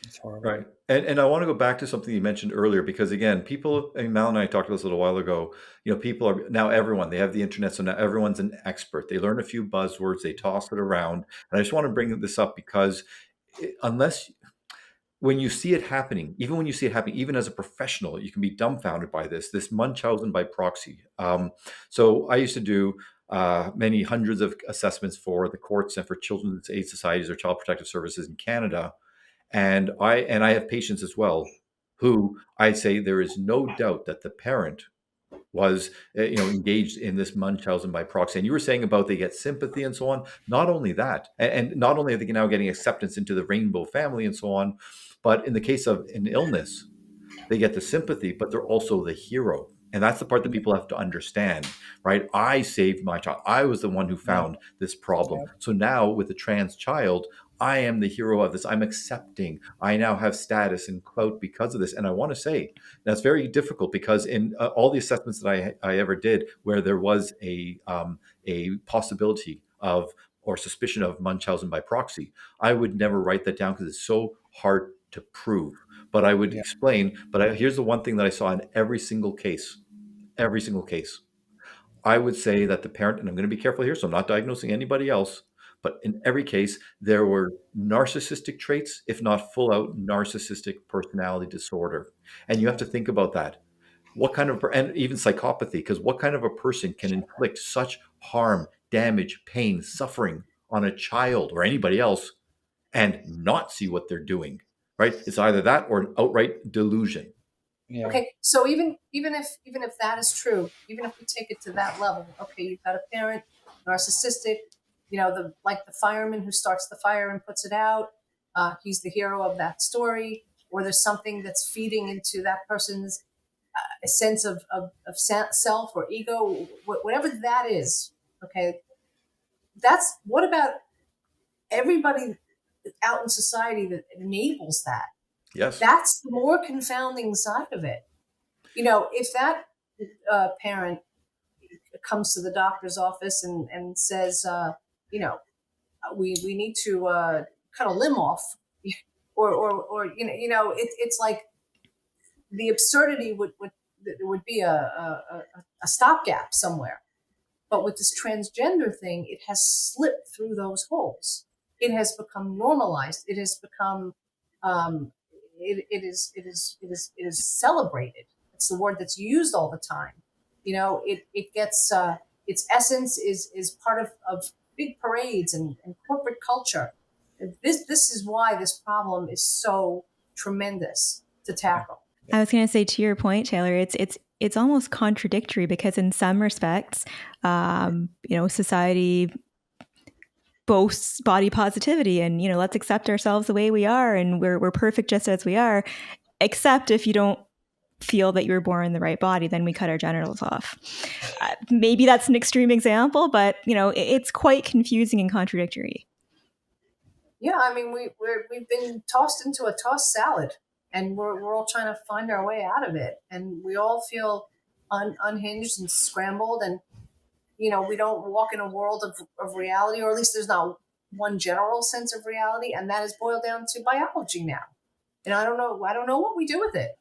It's horrible. Right. And I want to go back to something you mentioned earlier, because again, people, and Mal and I talked about this a little while ago, people are now, they have the internet. So now everyone's an expert. They learn a few buzzwords, they toss it around. And I just want to bring this up because when you see it happening, even as a professional, you can be dumbfounded by this Munchausen by proxy. So I used to do many hundreds of assessments for the courts and for children's aid societies or child protective services in Canada. And I have patients as well who I say there is no doubt that the parent was engaged in this Munchausen by proxy. And you were saying about they get sympathy and so on. Not only that, and not only are they now getting acceptance into the rainbow family and so on, but in the case of an illness, they get the sympathy, but they're also the hero. And that's the part that people have to understand, right? I saved my child. I was the one who found this problem. Yeah. So now with the trans child, I am the hero of this. I'm accepting. I now have status and clout because of this. And I want to say that's very difficult, because in all the assessments that I ever did, where there was a possibility of or suspicion of Munchausen by proxy, I would never write that down because it's so hard to prove. But I would Yeah. explain. Here's the one thing that I saw in every single case. Every single case. I would say that the parent, and I'm going to be careful here, so I'm not diagnosing anybody else, but in every case, there were narcissistic traits, if not full out narcissistic personality disorder. And you have to think about that. What kind of, and even psychopathy, because what kind of a person can inflict such harm, damage, pain, suffering on a child or anybody else and not see what they're doing, right? It's either that or an outright delusion. Yeah. Okay, so even if that is true, even if we take it to that level, okay, you've got a parent narcissistic, the fireman who starts the fire and puts it out, he's the hero of that story, or there's something that's feeding into that person's sense of self or ego, whatever that is. Okay, that's what about everybody out in society that enables that? Yes. That's the more confounding side of it. If that parent comes to the doctor's office and says, we need to cut a limb off, or it's like the absurdity would be a stopgap somewhere. But with this transgender thing, it has slipped through those holes. It has become normalized. It has become it is celebrated. It's the word that's used all the time. It gets its essence is part of big parades and corporate culture. This is why this problem is so tremendous to tackle. I was going to say, to your point, Taylor, it's almost contradictory because in some respects, society boasts body positivity and, let's accept ourselves the way we are and we're perfect just as we are, except if you don't feel that you were born in the right body, then we cut our genitals off. Maybe that's an extreme example, but, it's quite confusing and contradictory. Yeah, I mean, we've been tossed into a tossed salad, and we're all trying to find our way out of it, and we all feel unhinged and scrambled, and we don't walk in a world of reality, or at least there's not one general sense of reality, and that is boiled down to biology now. And I don't know what we do with it.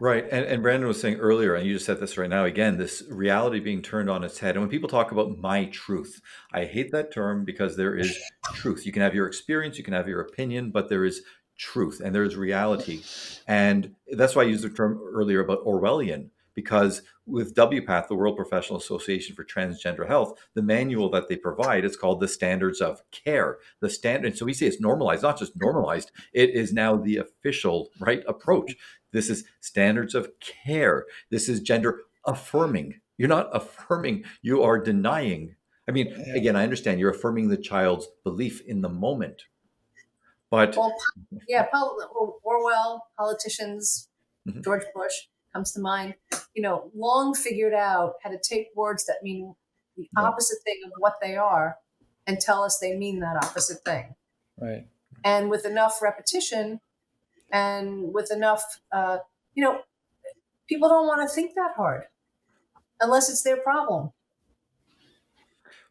Right. And Brandon was saying earlier, and you just said this right now again, this reality being turned on its head. And when people talk about my truth, I hate that term because there is truth. You can have your experience, you can have your opinion, but there is truth and there is reality. And that's why I used the term earlier about Orwellian, because with WPATH, the World Professional Association for Transgender Health, the manual that they provide is called the Standards of Care. The standard, so we say it's normalized, not just normalized, it is now the official right approach. This is standards of care. This is gender affirming. You're not affirming, you are denying. I mean, again, I understand you're affirming the child's belief in the moment. But Orwell, politicians, Mhm. George Bush comes to mind, long figured out how to take words that mean the opposite thing of what they are and tell us they mean that opposite thing. Right. And with enough repetition and with enough, people don't want to think that hard unless it's their problem.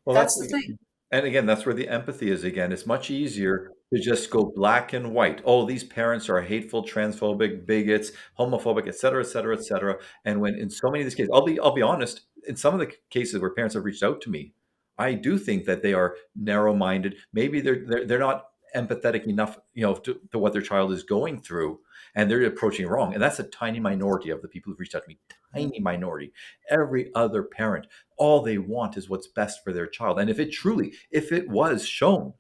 well, That's the thing. and again, that's where the empathy is again. It's much easier to just go black and white. Oh, these parents are hateful, transphobic, bigots, homophobic, et cetera, et cetera, et cetera. And when in so many of these cases, I'll be honest, in some of the cases where parents have reached out to me, I do think that they are narrow-minded. Maybe they're not empathetic enough, to what their child is going through, and they're approaching wrong. And that's a tiny minority of the people who've reached out to me. Tiny minority. Every other parent, all they want is what's best for their child. And if it was shown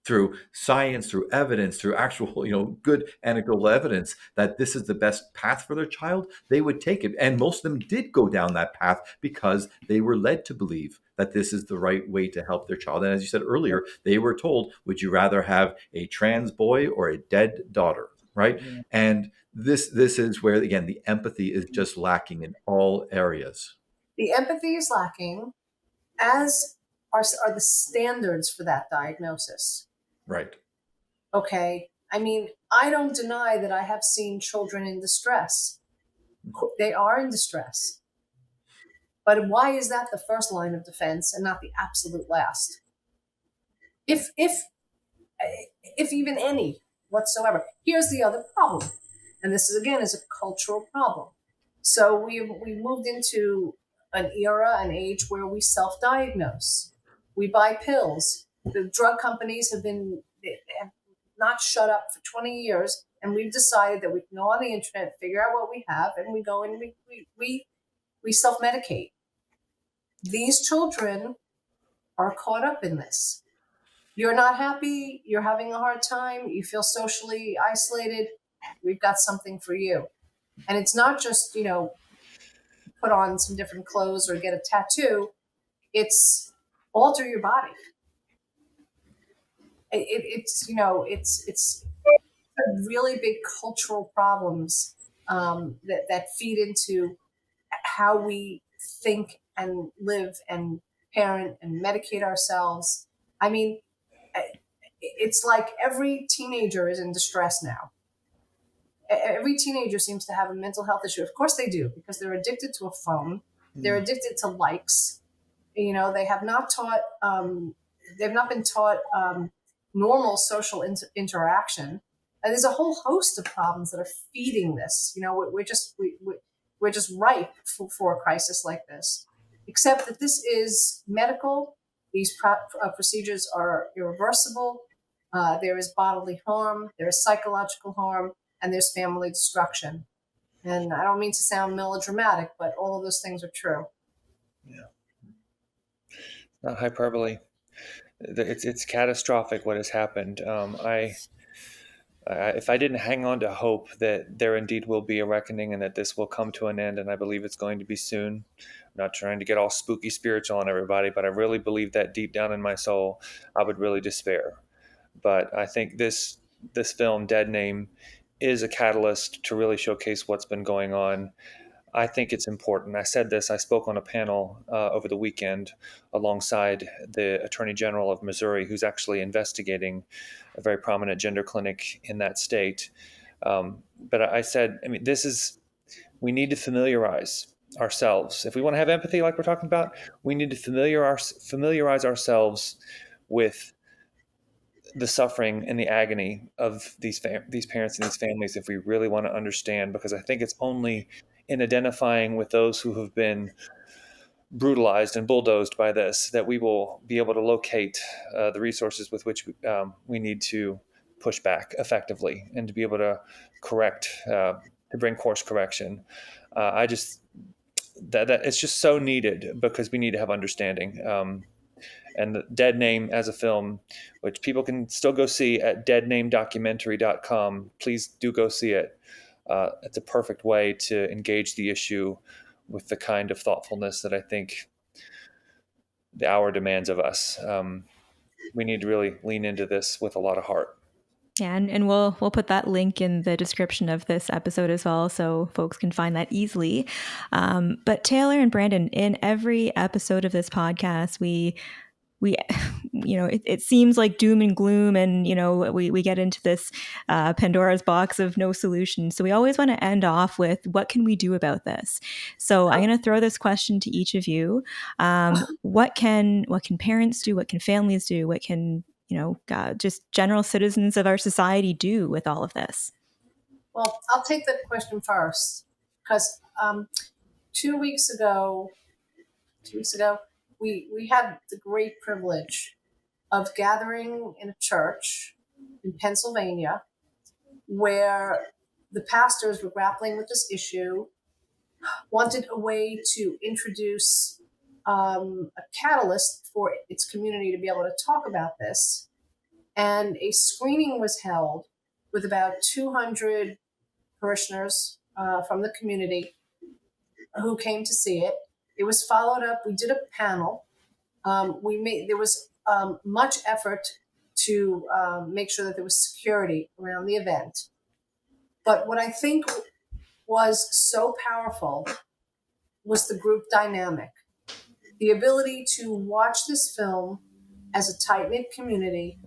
through science, through evidence, through actual, good anecdotal evidence that this is the best path for their child, they would take it. And most of them did go down that path because they were led to believe that this is the right way to help their child. And as you said earlier, they were told, would you rather have a trans boy or a dead daughter? Right. Yeah. And this is where, again, the empathy is just lacking in all areas. The empathy is lacking, as are the standards for that diagnosis. Right. Okay. I mean, I don't deny that I have seen children in distress. They are in distress. But why is that the first line of defense and not the absolute last? if even any whatsoever. Here's the other problem, and this is again is a cultural problem. So we moved into an era, an age where we self-diagnose. We buy pills. The drug companies have not shut up for 20 years, and we've decided that we can go on the internet, figure out what we have, and we go and we self-medicate. These children are caught up in this. You're not happy, you're having a hard time, you feel socially isolated, we've got something for you. And it's not just, put on some different clothes or get a tattoo, it's alter your body. It's really big cultural problems that feed into how we think and live and parent and medicate ourselves. I mean, it's like every teenager is in distress now. Every teenager seems to have a mental health issue. Of course they do, because they're addicted to a phone. They're addicted to likes. They have not taught. They've not been taught normal social interaction. And there's a whole host of problems that are feeding this. We're just ripe for a crisis like this. Except that this is medical. These procedures are irreversible. There is bodily harm. There is psychological harm. And there's family destruction. And I don't mean to sound melodramatic, but all of those things are true. Yeah. Not hyperbole. It's catastrophic what has happened. If I didn't hang on to hope that there indeed will be a reckoning and that this will come to an end, and I believe it's going to be soon. I'm not trying to get all spooky spiritual on everybody, but I really believe that deep down in my soul, I would really despair. But I think this film, Dead Name, is a catalyst to really showcase what's been going on. I think it's important. I spoke on a panel over the weekend alongside the Attorney General of Missouri, who's actually investigating a very prominent gender clinic in that state. But I said, we need to familiarize ourselves. If we want to have empathy like we're talking about, we need to familiarize ourselves with the suffering and the agony of these parents and these families if we really want to understand, because I think it's only in identifying with those who have been brutalized and bulldozed by this that we will be able to locate the resources with which we need to push back effectively and to be able to correct, to bring course correction. That it's just so needed because we need to have understanding. And the Dead Name as a film, which people can still go see at deadnamedocumentary.com. Please do go see it. It's a perfect way to engage the issue with the kind of thoughtfulness that I think the hour demands of us. We need to really lean into this with a lot of heart. Yeah, and we'll put that link in the description of this episode as well, so folks can find that easily. But Taylor and Brandon, in every episode of this podcast, we it seems like doom and gloom, and we get into this Pandora's box of no solution. So we always want to end off with, what can we do about this? So I'm going to throw this question to each of you. What can parents do? What can families do? What can just general citizens of our society do with all of this? Well, I'll take that question first, because 2 weeks ago, we had the great privilege of gathering in a church in Pennsylvania, where the pastors were grappling with this issue, wanted a way to introduce a catalyst for its community to be able to talk about this. And a screening was held with about 200 parishioners from the community who came to see it. It was followed up. We did a panel. There was much effort to make sure that there was security around the event. But what I think was so powerful was the group dynamic, the ability to watch this film as a tight-knit community,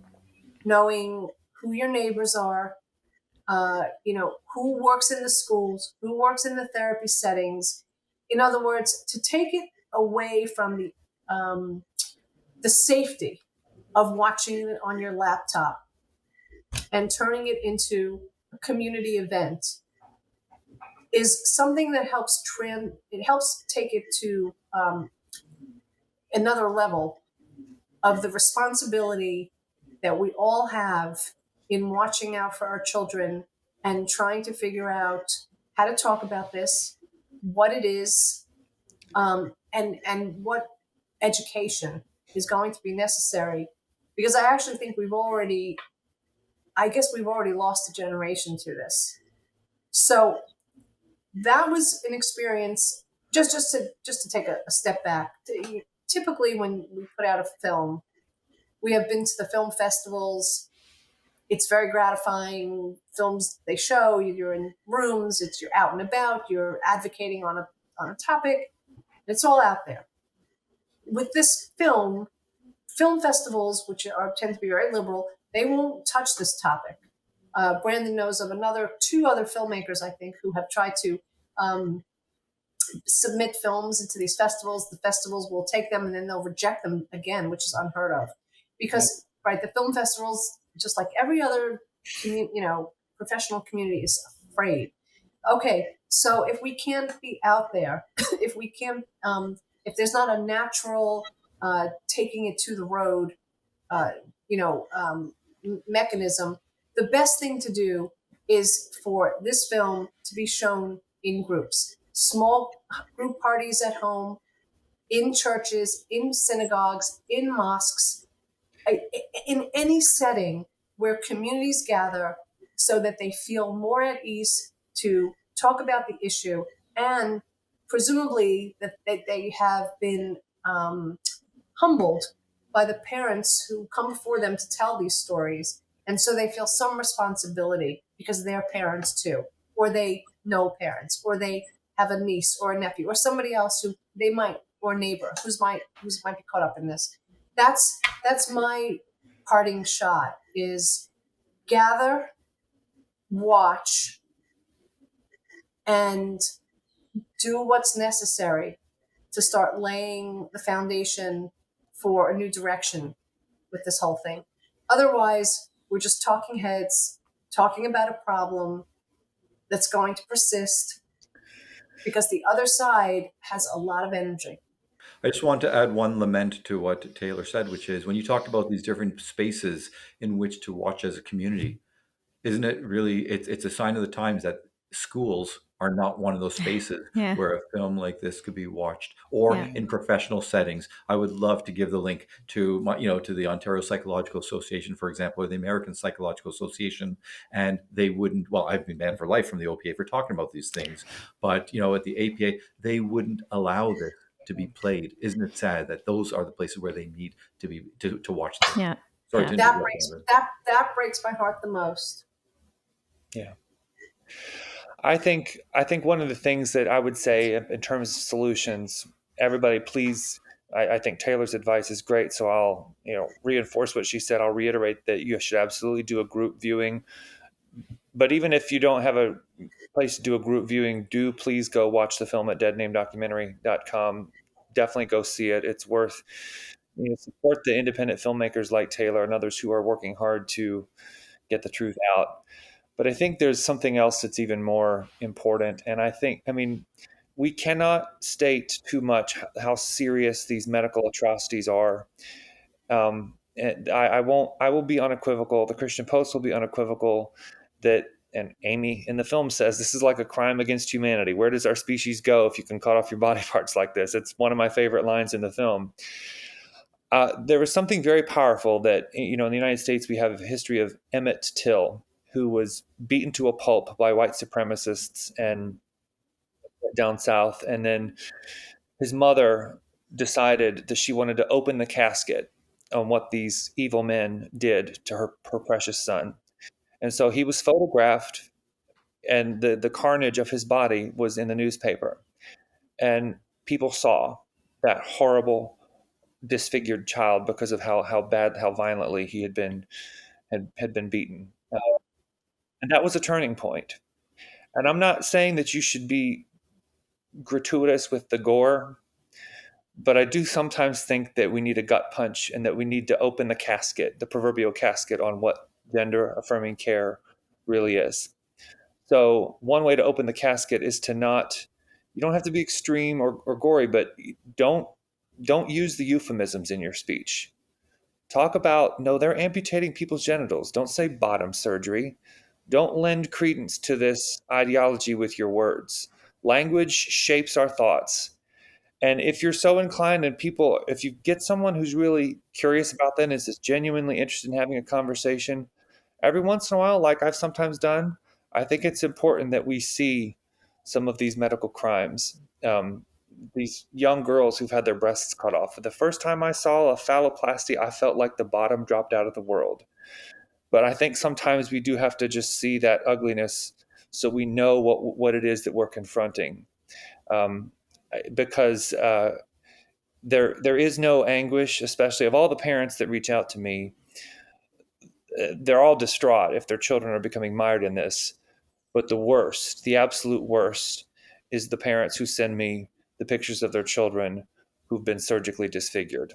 knowing who your neighbors are, who works in the schools, who works in the therapy settings. In other words, to take it away from the safety of watching it on your laptop and turning it into a community event is something that helps take it to another level of the responsibility that we all have in watching out for our children and trying to figure out how to talk about this, what it is, and what education is going to be necessary. Because I actually think we've already lost a generation to this. So that was an experience. Just to take a step back. Typically, when we put out a film, we have been to the film festivals. It's very gratifying. Films they show, you're in rooms, you're out and about, you're advocating on a topic. It's all out there. With this film festivals, which tend to be very liberal, they won't touch this topic. Brandon knows of two other filmmakers, I think, who have tried to submit films into these festivals. The festivals will take them and then they'll reject them again, which is unheard of. Because, right, the film festivals, just like every other professional community, is afraid. Okay, so if we can't be out there, if we can't, if there's not a natural taking it to the road, mechanism, the best thing to do is for this film to be shown in groups, small group parties at home, in churches, in synagogues, in mosques, in any setting where communities gather so that they feel more at ease to talk about the issue, and presumably that they have been humbled by the parents who come before them to tell these stories. And so they feel some responsibility because they're parents too, or they know parents, or they have a niece or a nephew or somebody else who they might, or a neighbor who might be caught up in this. That's my parting shot, is gather, watch, and do what's necessary to start laying the foundation for a new direction with this whole thing. Otherwise, we're just talking heads, talking about a problem that's going to persist because the other side has a lot of energy. I just want to add one lament to what Taylor said, which is when you talked about these different spaces in which to watch as a community, isn't it really, it's a sign of the times that schools are not one of those spaces Yeah. where a film like this could be watched, or Yeah. in professional settings. I would love to give the link to to the Ontario Psychological Association, for example, or the American Psychological Association, and they wouldn't, well, I've been banned for life from the OPA for talking about these things, but at the APA, they wouldn't allow this to be played. Isn't it sad that those are the places where they need to be to watch this? Yeah. Sorry Yeah. to That interrupt. breaks Brandon. that breaks my heart the most. Yeah. I think one of the things that I would say in terms of solutions, everybody please, I think Taylor's advice is great. So I'll reinforce what she said. I'll reiterate that you should absolutely do a group viewing. But even if you don't have a place to do a group viewing, do please go watch the film at deadnamedocumentary.com. Definitely go see it. It's worth support the independent filmmakers like Taylor and others who are working hard to get the truth out. But I think there's something else that's even more important. And we cannot state too much how serious these medical atrocities are. And I will be unequivocal. The Christian Post will be unequivocal that, and Amy in the film says, this is like a crime against humanity. Where does our species go if you can cut off your body parts like this? It's one of my favorite lines in the film. There was something very powerful that, in the United States, we have a history of Emmett Till, who was beaten to a pulp by white supremacists and down south. And then his mother decided that she wanted to open the casket on what these evil men did to her precious son. And so he was photographed, and the carnage of his body was in the newspaper. And people saw that horrible, disfigured child because of how violently he had been beaten. And that was a turning point. And I'm not saying that you should be gratuitous with the gore, But I do sometimes think that we need a gut punch and that we need to open the casket, the proverbial casket, on what gender affirming care really is. So one way to open the casket is to not, you don't have to be extreme or gory, but don't use the euphemisms in your speech. Talk about, no, they're amputating people's genitals. Don't say bottom surgery. Don't lend credence to this ideology with your words. Language shapes our thoughts. And if you're so inclined, and people, if you get someone who's really curious about that and is just genuinely interested in having a conversation, every once in a while, like I've sometimes done, I think it's important that we see some of these medical crimes. These young girls who've had their breasts cut off. The first time I saw a phalloplasty, I felt like the bottom dropped out of the world. But I think sometimes we do have to just see that ugliness so we know what it is that we're confronting. Um, because there is no anguish, especially of all the parents that reach out to me. They're all distraught if their children are becoming mired in this. But the worst, the absolute worst, is the parents who send me the pictures of their children who've been surgically disfigured.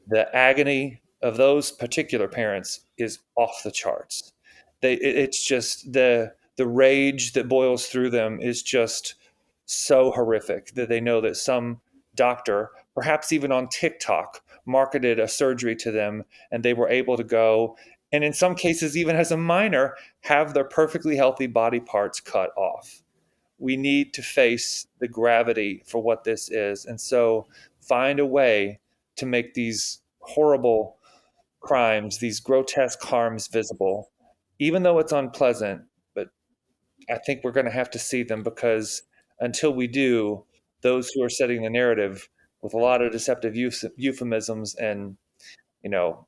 The agony of those particular parents is off the charts. It's just the rage that boils through them is just so horrific that they know that some doctor, perhaps even on TikTok, marketed a surgery to them, and they were able to go, and in some cases, even as a minor, have their perfectly healthy body parts cut off. We need to face the gravity for what this is, and so find a way to make these horrible crimes, these grotesque harms visible, even though it's unpleasant. But I think we're going to have to see them, because until we do, those who are setting the narrative with a lot of deceptive euphemisms and, you know,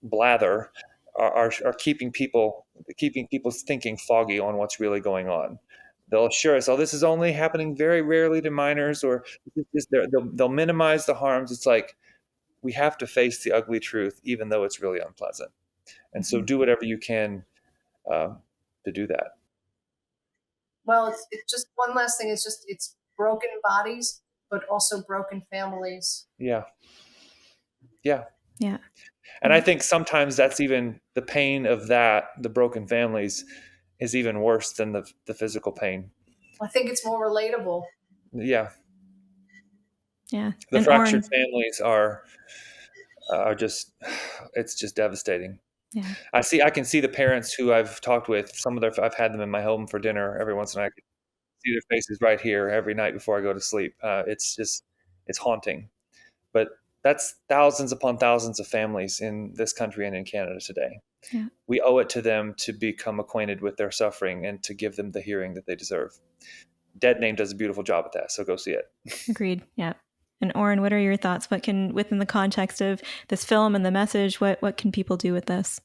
blather are keeping people's thinking foggy on what's really going on. They'll assure us, "Oh, this is only happening very rarely to minors," or they'll minimize the harms. It's like, we have to face the ugly truth, even though it's really unpleasant. And so, do whatever you can uh, to do that. Well, it's just one last thing. It's broken bodies, but also broken families. Yeah, yeah. Yeah. And I think sometimes that's even the pain of that, the broken families, is even worse than the physical pain. I think it's more relatable. Yeah. Yeah. The And fractured Oren, families are just, it's just devastating. yeah. I can see the parents who I've talked with. I've had them in my home for dinner every once in a while. I can see their faces right here every night before I go to sleep. It's haunting. But that's thousands upon thousands of families in this country and in Canada today. Yeah. We owe it to them to become acquainted with their suffering and to give them the hearing that they deserve. Dead Name does a beautiful job at that, so go see it. Agreed. Yeah. And Oren, what are your thoughts? What can, within the context of this film and the message, what can people do with this?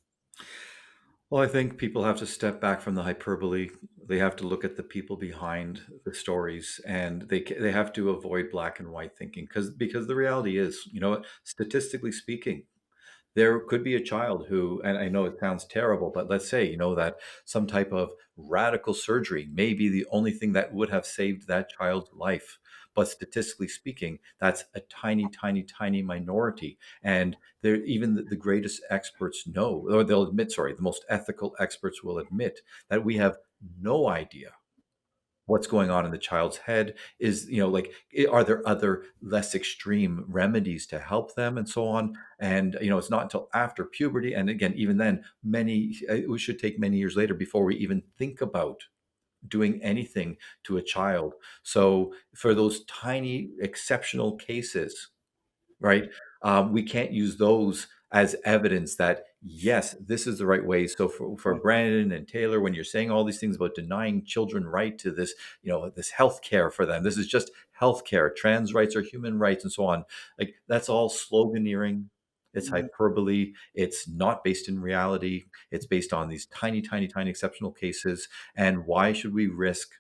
Well, I think people have to step back from the hyperbole. They have to look at the people behind the stories, and they have to avoid black and white thinking, because the reality is, statistically speaking, there could be a child who, and I know it sounds terrible, but let's say, that some type of radical surgery may be the only thing that would have saved that child's life. But statistically speaking, that's a tiny, tiny, tiny minority. And even the greatest experts know, or they'll admit, sorry, the most ethical experts will admit that we have no idea what's going on in the child's head. Are there other less extreme remedies to help them, and so on. And it's not until after puberty, and again, even then, it should take many years later before we even think about doing anything to a child. So for those tiny exceptional cases, right? We can't use those as evidence that, yes, this is the right way. So for Brandon and Taylor, when you're saying all these things about denying children right to this, this health care for them, this is just health care. Trans rights are human rights, and so on. Like, that's all sloganeering. It's hyperbole. It's not based in reality. It's based on these tiny, tiny, tiny exceptional cases. And why should we risk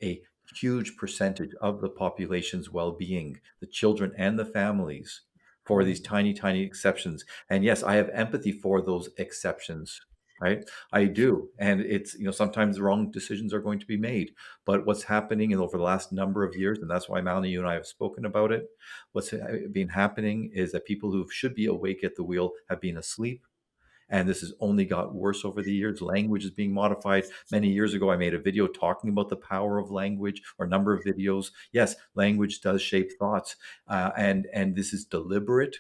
a huge percentage of the population's well-being, the children and the families, for these tiny, tiny exceptions? And yes, I have empathy for those exceptions, right? I do. And it's, sometimes the wrong decisions are going to be made. But what's happening over the last number of years, and that's why, Malini, you and I have spoken about it, what's been happening is that people who should be awake at the wheel have been asleep. And this has only got worse over the years. Language is being modified. Many years ago, I made a video talking about the power of language, or a number of videos. Yes, language does shape thoughts, and this is deliberate.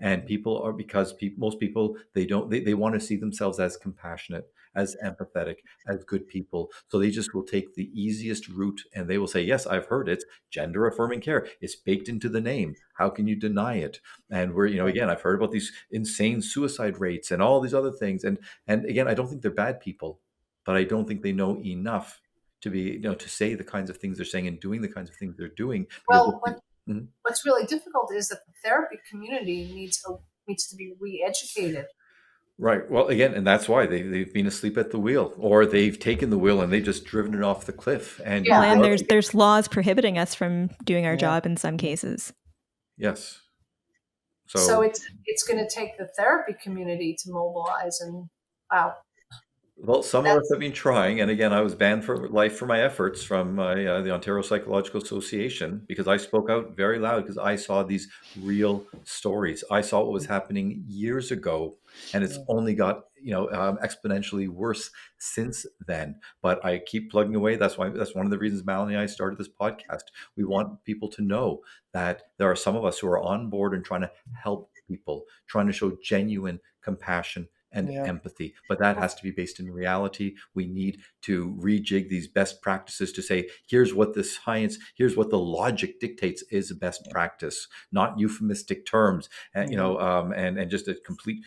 And people are, because most people, they want to see themselves as compassionate, as empathetic, as good people, so they just will take the easiest route, and they will say, yes, I've heard it's gender affirming care, it's baked into the name, how can you deny it? And we're, again, I've heard about these insane suicide rates and all these other things, and again, I don't think they're bad people, but I don't think they know enough to be, to say the kinds of things they're saying and doing the kinds of things they're doing, because Well, Mhm. what's really difficult is that the therapy community needs to be re-educated. Right. Well, again, and that's why they've been asleep at the wheel, or they've taken the wheel and they've just driven it off the cliff. And Yeah, Well, and I before, think there's laws prohibiting us from doing our Yeah. job in some cases. yes. so. So, It's going to take the therapy community to mobilize, and wow, well, some of us that's have been trying, and again, I was banned for life for my efforts from the Ontario Psychological Association, because I spoke out very loud, because I saw these real stories. I saw what was happening years ago, and it's Yeah. only got exponentially worse since then. But I keep plugging away. That's one of the reasons Malini and I started this podcast. We want people to know that there are some of us who are on board and trying to help people, trying to show genuine compassion and Yeah. empathy. But that has to be based in reality. We need to rejig these best practices to say, here's what the science, here's what the logic dictates is best practice, not euphemistic terms, and just a complete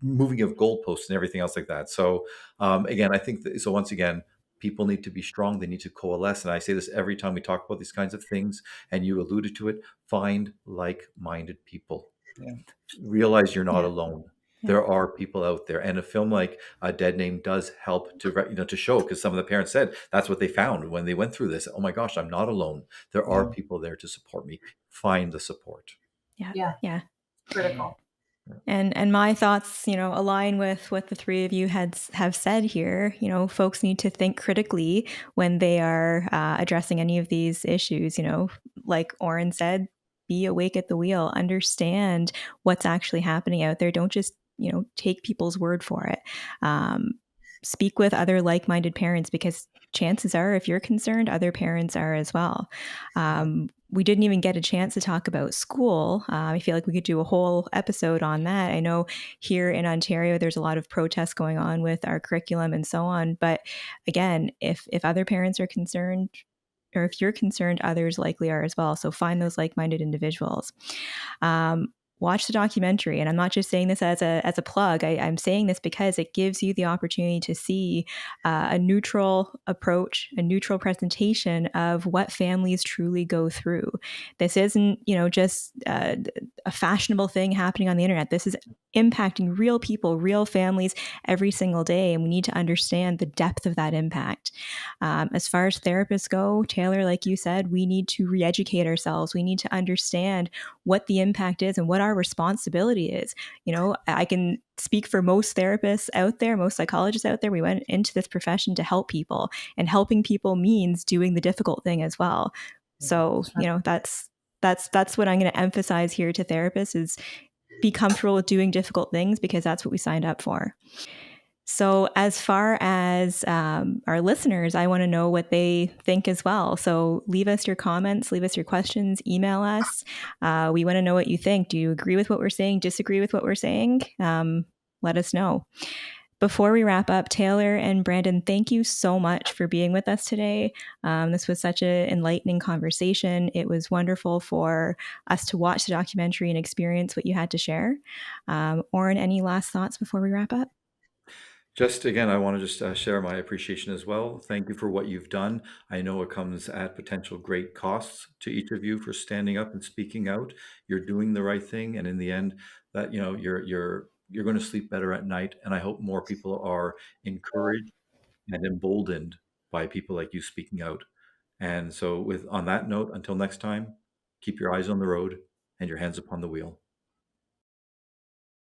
moving of goalposts and everything else like that. So again, I think that, so once again, people need to be strong. They need to coalesce. And I say this every time we talk about these kinds of things, and you alluded to it, find like-minded people. Yeah. Realize you're not Yeah. alone. Yeah. There are people out there, and a film like A Dead Name does help to to show, because some of the parents said that's what they found when they went through this. Oh my gosh, I'm not alone. There are Yeah. people there to support me. Find the support. Yeah. yeah, Yeah. critical. And my thoughts, align with what the three of you have said here. Folks need to think critically when they are addressing any of these issues. Like Oren said, be awake at the wheel, understand what's actually happening out there. Don't just take people's word for it. Speak with other like-minded parents, because chances are, if you're concerned, other parents are as well. We didn't even get a chance to talk about school. I feel like we could do a whole episode on that. I know here in Ontario, there's a lot of protests going on with our curriculum and so on. But again, if other parents are concerned, or if you're concerned, others likely are as well. So find those like-minded individuals. Watch the documentary. And I'm not just saying this as a plug. I'm saying this because it gives you the opportunity to see a neutral approach, a neutral presentation of what families truly go through. This isn't, just a fashionable thing happening on the internet. This is impacting real people, real families every single day. And we need to understand the depth of that impact. As far as therapists go, Taylor, like you said, we need to re-educate ourselves. We need to understand what the impact is and what our responsibility is. I can speak for most therapists out there, most psychologists out there. We went into this profession to help people, and helping people means doing the difficult thing as well. So, that's what I'm going to emphasize here to therapists is be comfortable with doing difficult things, because that's what we signed up for. So, as far as our listeners, I want to know what they think as well. So, leave us your comments, leave us your questions, email us. We want to know what you think. Do you agree with what we're saying? Disagree with what we're saying? Let us know. Before we wrap up, Taylor and Brandon, thank you so much for being with us today. This was such an enlightening conversation. It was wonderful for us to watch the documentary and experience what you had to share. Oren, any last thoughts before we wrap up? Just again, I want to just share my appreciation as well. Thank you for what you've done. I know it comes at potential great costs to each of you for standing up and speaking out. You're doing the right thing, and in the end, that you're going to sleep better at night. And I hope more people are encouraged and emboldened by people like you speaking out. And so, with on that note, until next time, keep your eyes on the road and your hands upon the wheel.